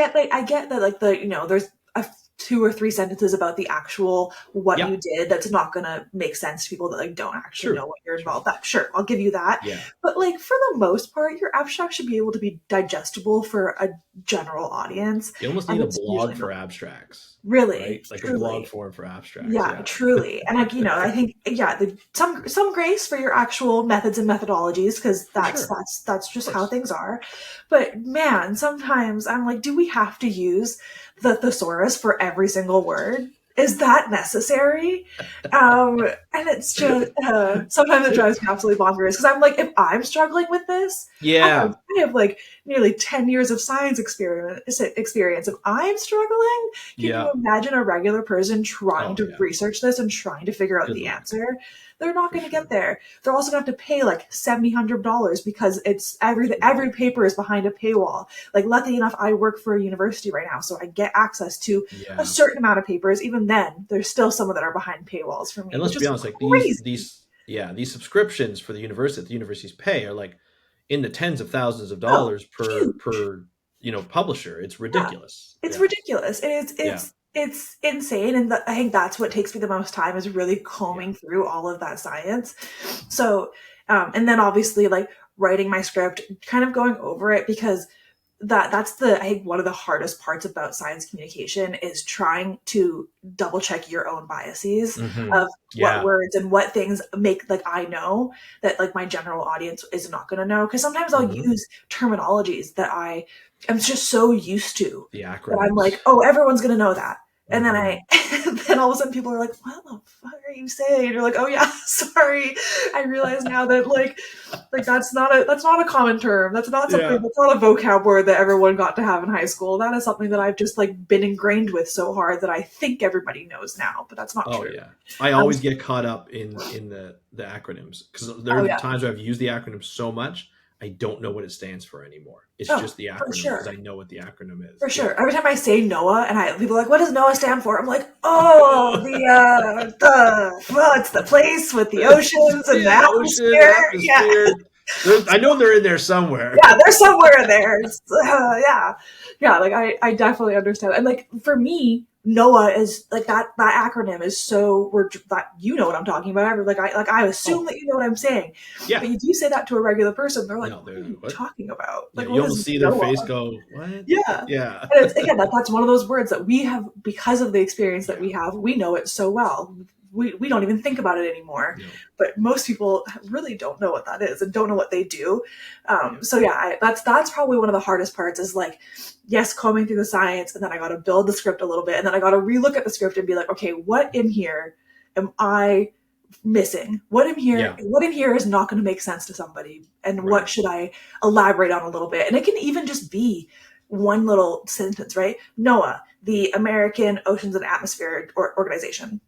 get that like there's 2 or 3 sentences about the actual what you did that's not gonna make sense to people that like don't actually know what you're involved. That sure, I'll give you that. Yeah. But like for the most part, your abstract should be able to be digestible for a general audience. You almost need a blog for abstracts. Really, right? Like truly. a blog form for abstracts. Yeah, truly. And like I think some grace for your actual methods and methodologies because that's just how things are. But man, sometimes I'm like, do we have to use the thesaurus for every single word? Is that necessary? And it's just sometimes it drives me absolutely bonkers because I'm like, if I'm struggling with this, I have like nearly 10 years of science experience. If I'm struggling, can you imagine a regular person trying to research this and trying to figure out the answer? They're not going to get there. They're also going to have to pay like $700 because it's every paper is behind a paywall. Like lucky enough, I work for a university right now, so I get access to a certain amount of papers. Even then, there's still some that are behind paywalls for me. And let's be honest, like these subscriptions for the universities pay are like in the tens of thousands of dollars per publisher. It's ridiculous. It's ridiculous. And it's insane. And I think that's what takes me the most time is really combing through all of that science. So, and then obviously like writing my script, kind of going over it because that's I think one of the hardest parts about science communication is trying to double check your own biases of what words and what things make like I know that like my general audience is not going to know. Cause sometimes I'll use terminologies that I am just so used to that I'm like, oh, everyone's going to know that. And then then all of a sudden people are like, what the fuck are you saying? And you're like, oh yeah, sorry. I realize now that like that's not a common term. That's not something, that's not a vocab word that everyone got to have in high school. That is something that I've just like been ingrained with so hard that I think everybody knows now, but that's not true. Yeah. I always get caught up in the acronyms because there are times where I've used the acronym so much I don't know what it stands for anymore. It's just the acronym because I know what the acronym is. For sure. Every time I say NOAA and people are like, what does NOAA stand for? I'm like, it's the place with the oceans and the atmosphere. I know they're in there somewhere. Yeah, they're somewhere in there. Like I definitely understand. And like for me, NOAA is like that acronym is so you know what I'm talking about. I assume that you know what I'm saying. Yeah. But if you say that to a regular person, they're like, what are you talking about? Like you almost see their face go, what? Yeah. Yeah. And that's one of those words that we have because of the experience that we have. We know it so well. We don't even think about it anymore, but most people really don't know what that is and don't know what they do. That's probably one of the hardest parts is like, yes, combing through the science, and then I got to build the script a little bit, and then I got to relook at the script and be like, okay, what in here am I missing? What in here is not going to make sense to somebody, and what should I elaborate on a little bit? And it can even just be one little sentence, right? NOAA, the American Oceans and Atmosphere Organization.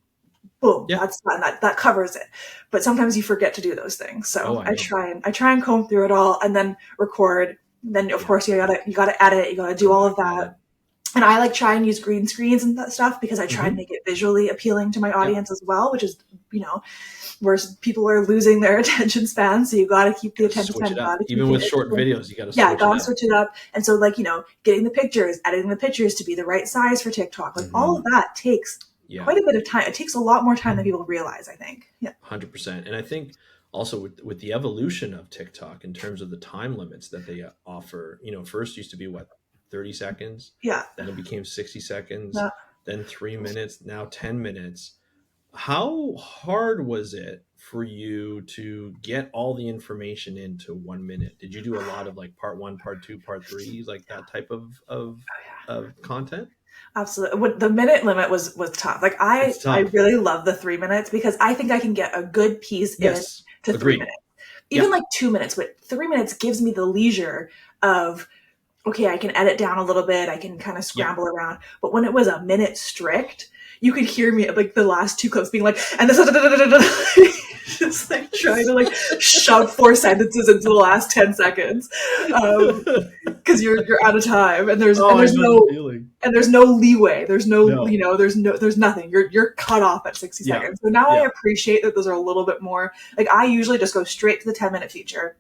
boom, Yeah. that's done. That covers it. But sometimes you forget to do those things. So Oh, I know. I try and comb through it all and then record. Then of course you gotta edit, you gotta do all of that. And I like try and use green screens and that stuff because I try and make it visually appealing to my audience as well, which is, where people are losing their attention span. So you got to keep the attention span. Even with short videos, you got to switch it up. And so getting the pictures, editing the pictures to be the right size for TikTok, all of that takes quite a bit of time. It takes a lot more time than people realize, I think. Yeah. 100%. And I think also with the evolution of TikTok in terms of the time limits that they offer, first used to be 30 seconds. Yeah. Then it became 60 seconds, yeah. then 3 minutes, now 10 minutes. How hard was it for you to get all the information into 1 minute? Did you do a lot of part 1, part 2, part 3, that type of content? Absolutely. The minute limit was tough. I really love the 3 minutes because I think I can get a good piece in to 3 minutes. Even 2 minutes, but 3 minutes gives me the leisure of, okay, I can edit down a little bit. I can kind of scramble around. But when it was a minute strict, you could hear me the last 2 clips being and this just trying to shove 4 sentences into the last 10 seconds because you're out of time and there's no leeway. There's there's nothing. You're cut off at 60 seconds. So now I appreciate that those are a little bit more I usually just go straight to the 10-minute feature.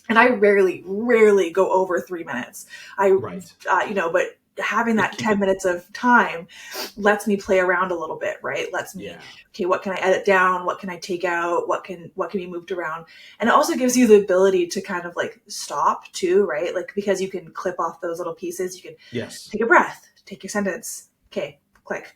And I rarely go over 3 minutes. But having that 10 minutes of time lets me play around a little bit, right? Lets me, okay, what can I edit down? What can I take out? What can be moved around? And it also gives you the ability to kind of stop too, right? Because you can clip off those little pieces. You can take a breath, take your sentence. Okay, click.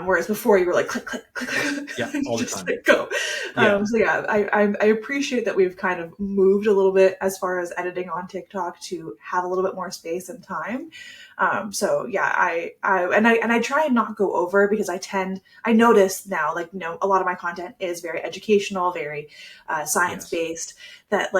Whereas before you were click, click, click, click. Yeah, all the time. Go. I appreciate that we've kind of moved a little bit as far as editing on TikTok to have a little bit more space and time. I try and not go over because I notice now, a lot of my content is very educational, very science-based, that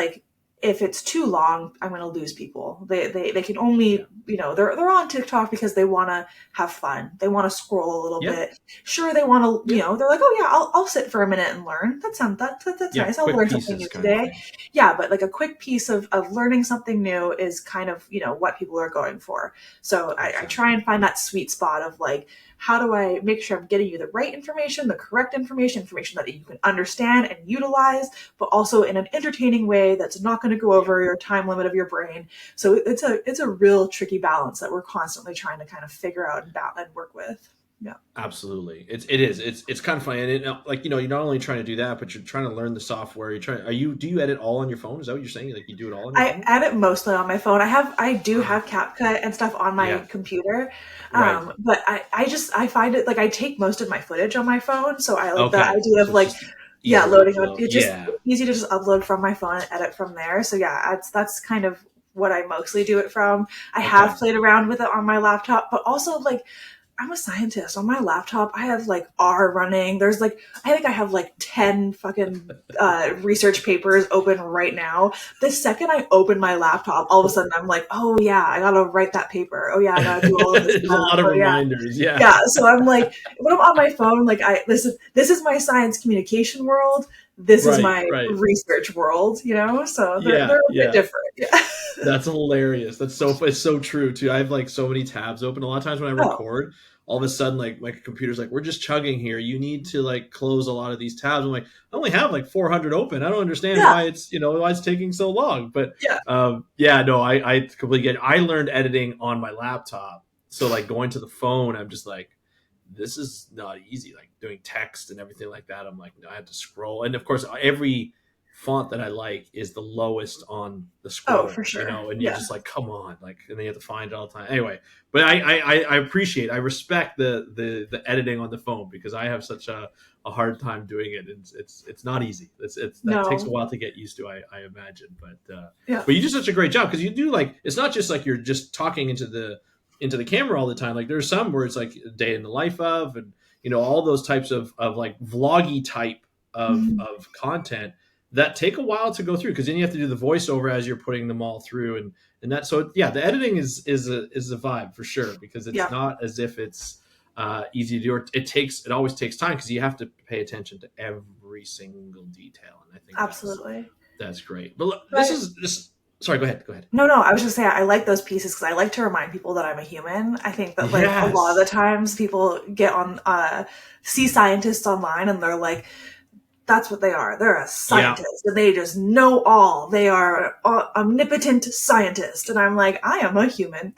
if it's too long, I'm going to lose people. They can only, they're on TikTok because they want to have fun. They want to scroll a little bit. Sure. They want to, they're oh yeah, I'll sit for a minute and learn. That's nice. I'll learn something new today. Yeah. But a quick piece of learning something new is kind of, what people are going for. So I try and find that sweet spot of how do I make sure I'm getting you the right information, the correct information that you can understand and utilize, but also in an entertaining way that's not going to go over your time limit of your brain. So it's a real tricky balance that we're constantly trying to kind of figure out and work with. Yeah, absolutely. It's kind of funny, and you're not only trying to do that, but you're trying to learn the software. Do you edit all on your phone? Is that what you're saying? You do it all on your phone? I edit mostly on my phone. I do have CapCut and stuff on my computer, but I find it I take most of my footage on my phone, so I like the idea of loading up. It's just easy to just upload from my phone and edit from there. So that's kind of what I mostly do it from. I have played around with it on my laptop, but also I'm a scientist. On my laptop, I have R running. There's I think I have 10 fucking research papers open right now. The second I open my laptop, all of a sudden I'm oh yeah, I gotta write that paper. Oh yeah, I gotta do all of this. There's a lot of reminders. Yeah. Yeah. So I'm when I'm on my phone, this is my science communication world. This is my research world, So they're a bit different. Yeah. That's hilarious. It's so true too. I have so many tabs open. A lot of times when I record, all of a sudden my computer's we're just chugging here. You need to close a lot of these tabs. I'm I only have 400 open. I don't understand why it's why it's taking so long. But I completely get it. I learned editing on my laptop. So going to the phone, I'm just this is not easy. Doing text and everything like that. I'm no, I have to scroll. And of course every font that I like is the lowest on the scroll. Oh, for sure. And you're just come on, and then you have to find it all the time. Anyway, but I respect the editing on the phone because I have such a hard time doing it. It's not easy. That takes a while to get used to, I imagine. But you do such a great job because you do it's not just you're just talking into the camera all the time. There's some where it's a day in the life of, and all those types of vloggy type of content that take a while to go through because then you have to do the voiceover as you're putting them all through and that. So the editing is a vibe for sure because it's not as if it's easy to do. It always takes time because you have to pay attention to every single detail. And I think Absolutely. that's great. But look, But sorry, go ahead. no, I was just saying I like those pieces because I like to remind people that I'm a human. I think that like a lot of the Yes. times people get on see scientists online and they're like, that's what they are. They're a scientist and they just know all. They are an omnipotent scientist. And I'm like, I am a human.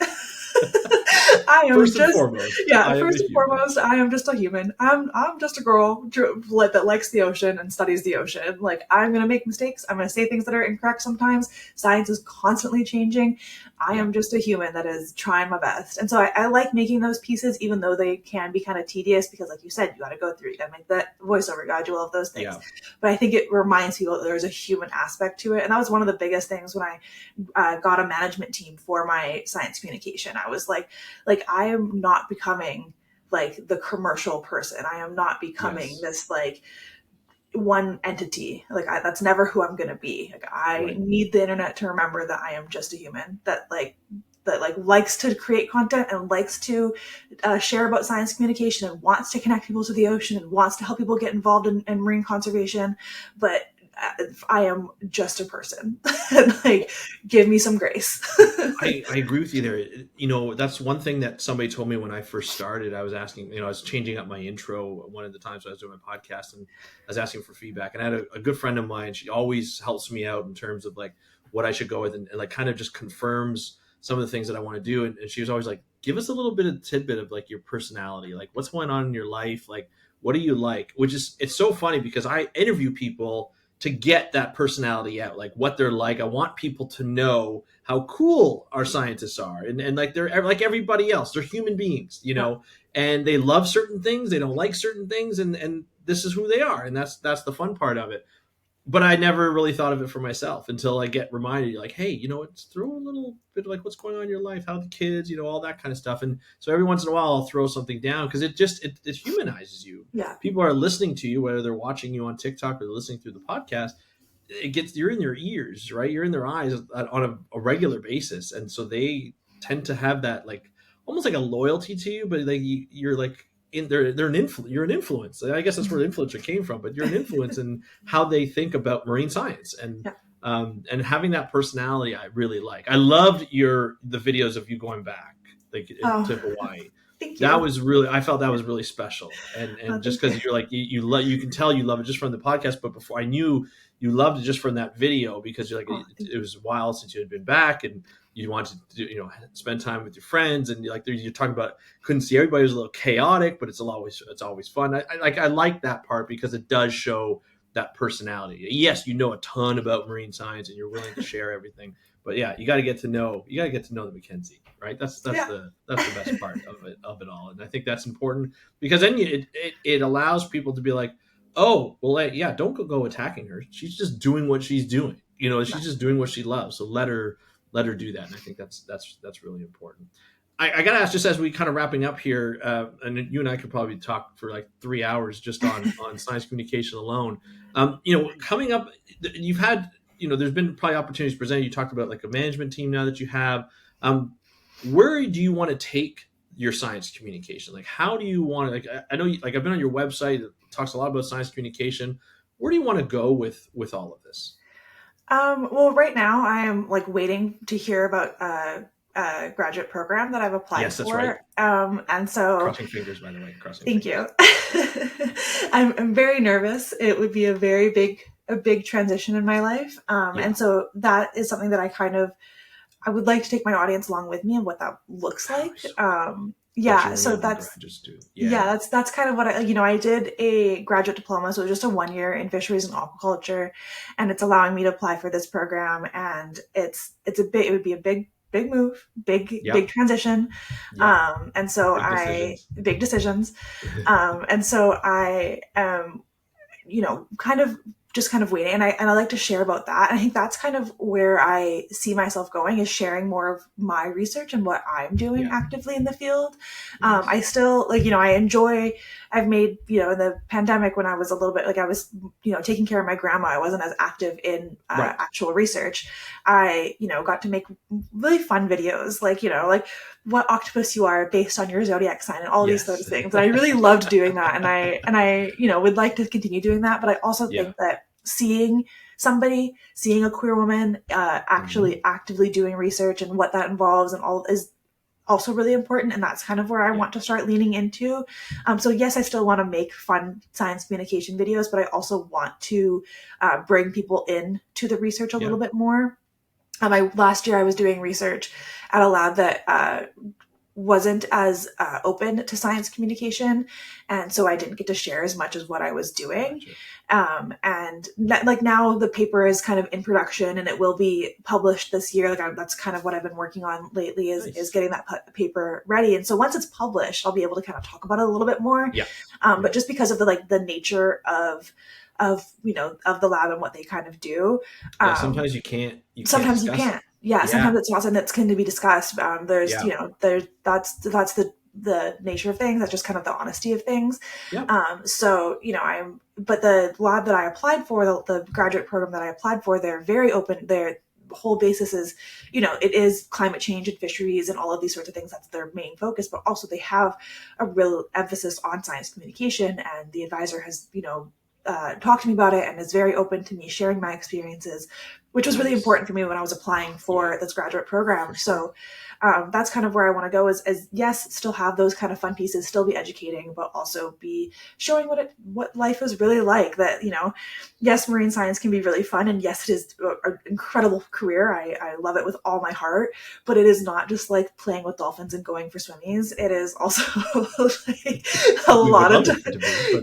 I am First and just foremost, first and foremost, I am just a human. I'm just a girl that likes the ocean and studies the ocean. Like, I'm gonna make mistakes. I'm gonna say things that are incorrect sometimes. Science is constantly changing. I am just a human that is trying my best. And so I like making those pieces, even though they can be kind of tedious because, like you said, you got to go through, you got to make that voiceover, you got to do all of those things. Yeah. But I think it reminds people that there's a human aspect to it. And that was one of the biggest things when I got a management team for my science communication. I was like I am not becoming like the commercial person. I am not becoming this like one entity. Like that's never who I'm going to be. Like I need the internet to remember that I am just a human that likes to create content and likes to share about science communication and wants to connect people to the ocean and wants to help people get involved in marine conservation. But I am just a person. Like, give me some grace. I agree with you there. You know, that's one thing that somebody told me when I first started. I was asking, I was changing up my intro one of the times I was doing my podcast, and I was asking for feedback. And I had a good friend of mine. She always helps me out in terms of like what I should go with, and like kind of just confirms some of the things that I want to do. And she was always like, give us a little bit of tidbit of like your personality, like what's going on in your life, like what do you like? Which is, it's so funny because I interview people to get that personality out, like what they're like. I want people to know how cool our scientists are. And like, they're like everybody else, they're human beings, you know, and they love certain things. They don't like certain things. And this is who they are. And that's the fun part of it. But I never really thought of it for myself until I get reminded, like, hey, you know, it's throw a little bit of like what's going on in your life, how the kids, you know, all that kind of stuff. And so every once in a while I'll throw something down because it humanizes you. Yeah. People are listening to you, whether they're watching you on TikTok or listening through the podcast. You're in their ears, right? You're in their eyes on a regular basis. And so they tend to have that like almost like a loyalty to you, but like you're like, you're an influence. I guess that's where influencer came from, but you're an influence in how they think about marine science and having that personality. I really like. I loved the videos of you going back to Hawaii. Thank you. That was really, I felt that was really special. And just because you're like, you can tell you love it just from the podcast, but before I knew you loved it just from that video because you're like, it was a while since you had been back and you wanted to, you know, spend time with your friends. And like, you're talking about, couldn't see everybody. It was a little chaotic, but it's always fun. I like that part because it does show that personality. Yes, you know a ton about marine science and you're willing to share everything, but yeah, you got to get to know the McKnsea, right? That's the best part of it all. And I think that's important because then it allows people to be like, oh, well, yeah, don't go attacking her. She's just doing what she's doing. You know, she's just doing what she loves. So let her do that. And I think that's really important. I got to ask, just as we kind of wrapping up here, and you and I could probably talk for like 3 hours just on science communication alone. You know, coming up, you've had, you know, there's been probably opportunities presented. You talked about like a management team now that you have. Where do you want to take your science communication? Like, how do you want to, like, I know, like, I've been on your website. It talks a lot about science communication. Where do you want to go with all of this? Well, right now I am like waiting to hear about a graduate program that I've applied yes, that's for. Right. And so crossing fingers, by the way. Thank you. I'm very nervous. It would be a very big transition in my life. And so that is something that I would like to take my audience along with me and what that looks like. So that's kind of what I did a graduate diploma. So it was just a 1 year in fisheries and aquaculture, and it's allowing me to apply for this program. And it would be a big move, big transition. And so big decisions. And so I am, kind of waiting. And I like to share about that. And I think that's kind of where I see myself going, is sharing more of my research and what I'm doing actively in the field. I still I've made, in the pandemic when I was a little bit, I was, taking care of my grandma, I wasn't as active in actual research. I, got to make really fun videos, what octopus you are based on your zodiac sign and all these Yes. sort of things. And I really loved doing that. And I, would like to continue doing that. But I also think that seeing a queer woman actually actively doing research and what that involves and all is also really important. And that's kind of where I want to start leaning into. So yes, I still want to make fun science communication videos, but I also want to bring people in to the research a little bit more. Last year I was doing research at a lab that wasn't as open to science communication. And so I didn't get to share as much as what I was doing. And now the paper is kind of in production and it will be published this year. That's kind of what I've been working on lately is getting that paper ready. And so once it's published, I'll be able to kind of talk about it a little bit more. But just because of the nature of the lab and what they kind of do. Sometimes you can't. Sometimes you can't. Sometimes it's not something that's going to be discussed. That's the nature of things. That's just kind of the honesty of things. But the lab that I applied for, the graduate program that I applied for, they're very open. Their whole basis is, it is climate change and fisheries and all of these sorts of things. That's their main focus, but also they have a real emphasis on science communication. And the advisor has, talked to me about it and is very open to me sharing my experiences, which was really important for me when I was applying for this graduate program. So that's kind of where I want to go is yes, still have those kind of fun pieces, still be educating, but also be showing what life is really like. That, yes, marine science can be really fun. And yes, it is an incredible career. I love it with all my heart, but it is not just like playing with dolphins and going for swimmies. It is also like a lot of time.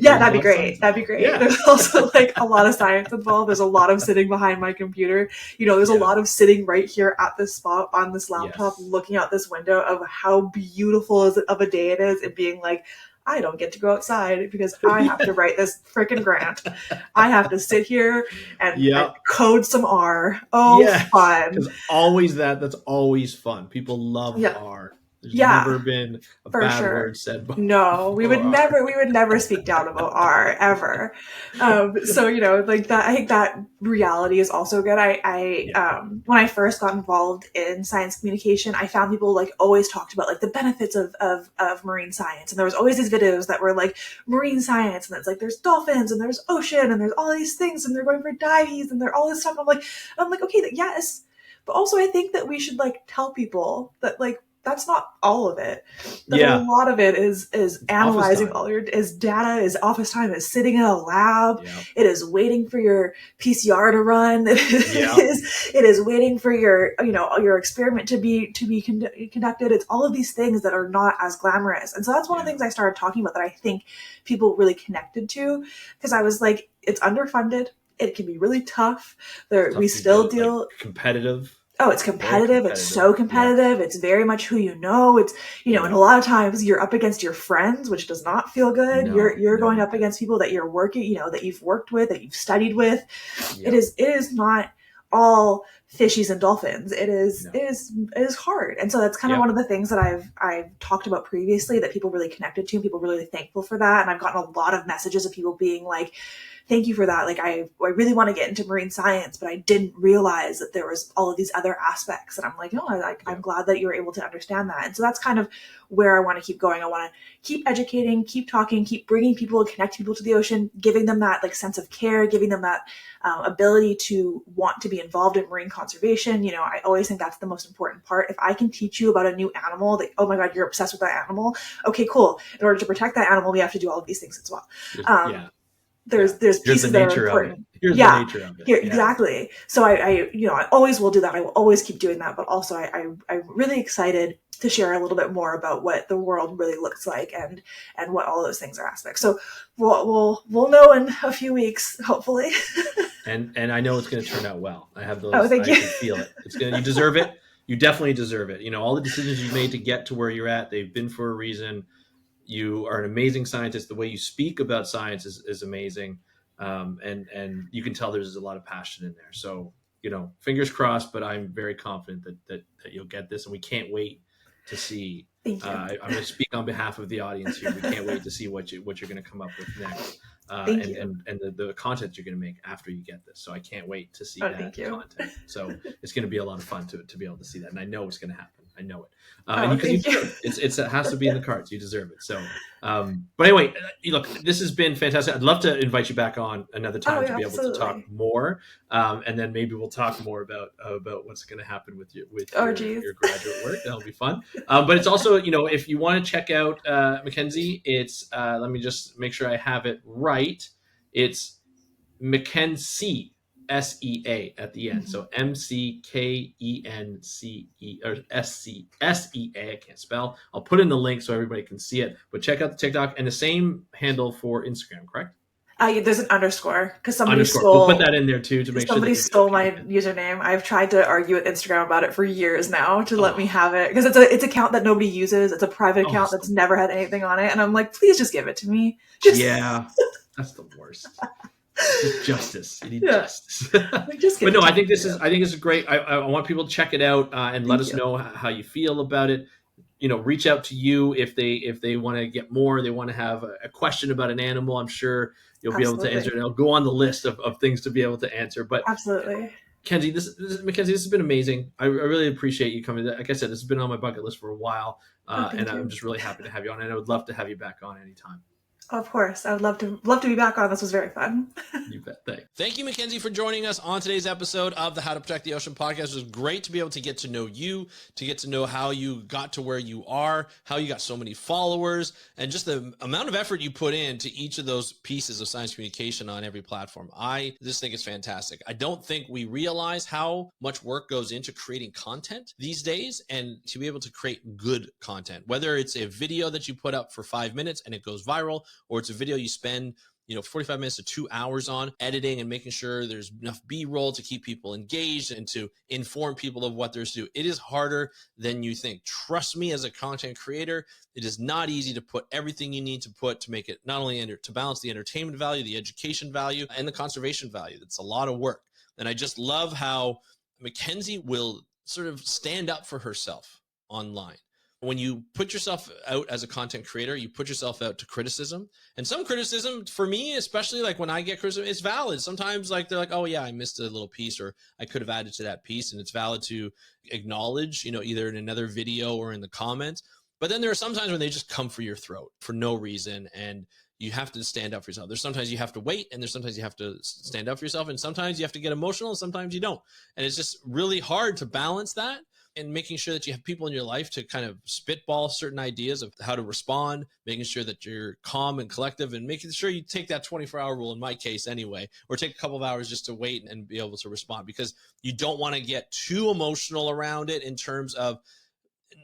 That'd be great. That'd be great. Yeah. There's also like a lot of science involved. There's a lot of sitting behind my computer. There's a lot of sitting right here at this spot on this laptop, looking out this window of how beautiful of a day it is and being like, I don't get to go outside because I have to write this freaking grant. I have to sit here and code some R. Fun. That's always fun. People love R. There's never been a bad word said before. No, we would never speak down about R ever. So, like that, I think that reality is also good. When I first got involved in science communication, I found people like always talked about like the benefits of marine science. And there was always these videos that were like marine science. And it's like, there's dolphins and there's ocean and there's all these things and they're going for dives and they're all this stuff. And I'm like, okay, yes. But also I think that we should like tell people that like, that's not all of it. A lot of it is analyzing is data, is office time, is sitting in a lab. It is waiting for your PCR to run. It is waiting for your experiment to be conducted. It's all of these things that are not as glamorous. And so that's one of the things I started talking about that I think people really connected to, because I was like, it's underfunded. It can be really tough. We still deal like competitive. Oh, it's competitive. It's so competitive. It's very much who you know. It's, and a lot of times you're up against your friends, which does not feel good. You're going up against people that you're working, that you've worked with, that you've studied with. It is not all fishies and dolphins. It is hard. And so that's kind of one of the things that I've talked about previously that people really connected to, and people really thankful for that. And I've gotten a lot of messages of people being like, thank you for that. Like, I really want to get into marine science, but I didn't realize that there was all of these other aspects. And I'm like, no, I'm glad that you were able to understand that. And so that's kind of where I want to keep going. I want to keep educating, keep talking, keep bringing people, connect people to the ocean, giving them that like sense of care, giving them that ability to want to be involved in marine conservation. I always think that's the most important part. If I can teach you about a new animal that, oh my God, you're obsessed with that animal. Okay, cool. In order to protect that animal, we have to do all of these things as well. There's pieces that are important. Here's the nature of it. Exactly. So I always will do that. I will always keep doing that. But also I'm really excited to share a little bit more about what the world really looks like and what all those things are aspects. So we'll know in a few weeks, hopefully. and I know it's going to turn out well. I have those. Oh, thank you. I can feel it. You deserve it. You definitely deserve it. All the decisions you've made to get to where you're at, they've been for a reason. You are an amazing scientist. The way you speak about science is amazing. And you can tell there's a lot of passion in there. So, fingers crossed, but I'm very confident that you'll get this, and we can't wait to see. Thank you. I'm going to speak on behalf of the audience here. We can't wait to see what you're going to come up with next. And the content you're going to make after you get this. So I can't wait to see that content. So it's going to be a lot of fun to be able to see that. And I know it's going to happen. I know it. Oh, And because you thank you. deserve it. It has to be in the cards. You deserve it. So, but anyway, look, this has been fantastic. I'd love to invite you back on another Oh, time to yeah, be able to talk absolutely. more, and then maybe we'll talk more about what's going to happen with Oh, geez. your graduate work. That'll be fun. But it's also, if you want to check out McKnsea, it's let me just make sure I have it right. It's McKnsea, SEA at the end. So McKensee or SCSEA. I can't spell. I'll put in the link so everybody can see it. But check out the TikTok and the same handle for Instagram, correct? Yeah, there's an underscore because Underscore. We'll put that in there too to make sure that somebody stole my username. I've tried to argue with Instagram about it for years now to let me have it because it's an account that nobody uses. It's a private account that's never had anything on it, and I'm like, please just give it to me. Yeah, that's the worst. Just justice. You need justice. But no, I think this is great. I want people to check it out and let us know how you feel about it. Reach out to you if they want to get more. They want to have a question about an animal. I'm sure you'll be able to answer it. I'll go on the list of things to be able to answer. But absolutely, McKensea, McKensea, this has been amazing. I really appreciate you coming. Like I said, this has been on my bucket list for a while, and I'm just really happy to have you on. And I would love to have you back on anytime. Of course, I would love to be back on. This was very fun. You bet. Thanks. Thank you, McKensea, for joining us on today's episode of the How to Protect the Ocean podcast. It was great to be able to get to know you, to get to know how you got to where you are, how you got so many followers, and just the amount of effort you put into each of those pieces of science communication on every platform. I just think it's fantastic. I don't think we realize how much work goes into creating content these days, and to be able to create good content, whether it's a video that you put up for 5 minutes and it goes viral, or it's a video you spend 45 minutes to 2 hours on editing and making sure there's enough B-roll to keep people engaged and to inform people of what there's to do. It is harder than you think. Trust me, as a content creator, it is not easy to put everything you need to put to make it not only to balance the entertainment value, the education value, and the conservation value. It's a lot of work. And I just love how McKensea will sort of stand up for herself online. When you put yourself out as a content creator, you put yourself out to criticism. And some criticism, for me, especially like when I get criticism, it's valid. Sometimes they're like, oh yeah, I missed a little piece, or I could have added to that piece. And it's valid to acknowledge, either in another video or in the comments. But then there are some times when they just come for your throat for no reason. And you have to stand up for yourself. There's sometimes you have to wait, and there's sometimes you have to stand up for yourself. And sometimes you have to get emotional, and sometimes you don't. And it's just really hard to balance that, and making sure that you have people in your life to kind of spitball certain ideas of how to respond, making sure that you're calm and collective, and making sure you take that 24-hour rule, in my case anyway, or take a couple of hours just to wait and be able to respond, because you don't want to get too emotional around it in terms of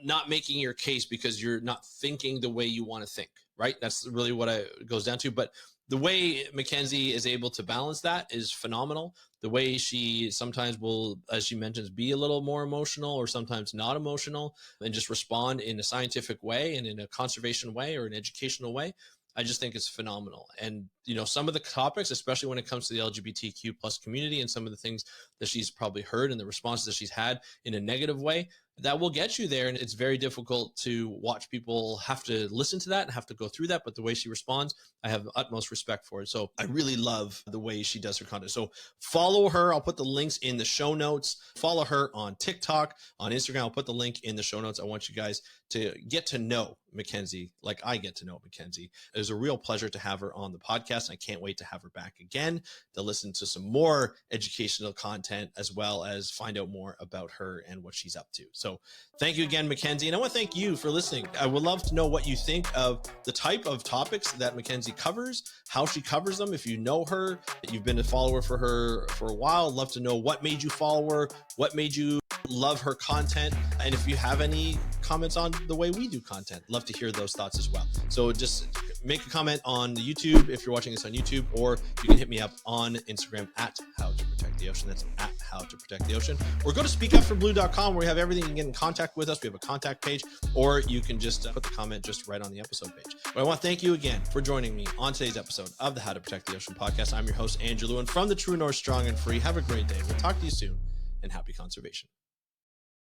not making your case because you're not thinking the way you want to think, right? That's really what it goes down to. But the way McKensea is able to balance that is phenomenal. The way she sometimes will, as she mentions, be a little more emotional or sometimes not emotional, and just respond in a scientific way and in a conservation way or an educational way. I just think it's phenomenal. And, some of the topics, especially when it comes to the LGBTQ plus community, and some of the things that she's probably heard and the responses that she's had in a negative way, that will get you there. And it's very difficult to watch people have to listen to that and have to go through that. But the way she responds, I have utmost respect for it. So I really love the way she does her content. So follow her. I'll put the links in the show notes. Follow her on TikTok, on Instagram. I'll put the link in the show notes. I want you guys to get to know McKensea like I get to know McKensea. It was a real pleasure to have her on the podcast. I can't wait to have her back again to listen to some more educational content, as well as find out more about her and what she's up to. So thank you again, McKensea. And I want to thank you for listening. I would love to know what you think of the type of topics that McKensea covers, how she covers them. If you know her, you've been a follower for her for a while, I'd love to know what made you follow her, what made you love her content. And if you have any comments on the way we do content, love to hear those thoughts as well. So just make a comment on the YouTube if you're watching this on YouTube, or you can hit me up on Instagram at How to Protect the Ocean. That's at How to Protect the Ocean. Or go to speakupforblue.com, where we have everything. You can get in contact with us. We have a contact page, or you can just put the comment just right on the episode page. But I want to thank you again for joining me on today's episode of the How to Protect the Ocean podcast. I'm your host, Andrew Lewin, from the True North Strong and Free. Have a great day. We'll talk to you soon, and happy conservation.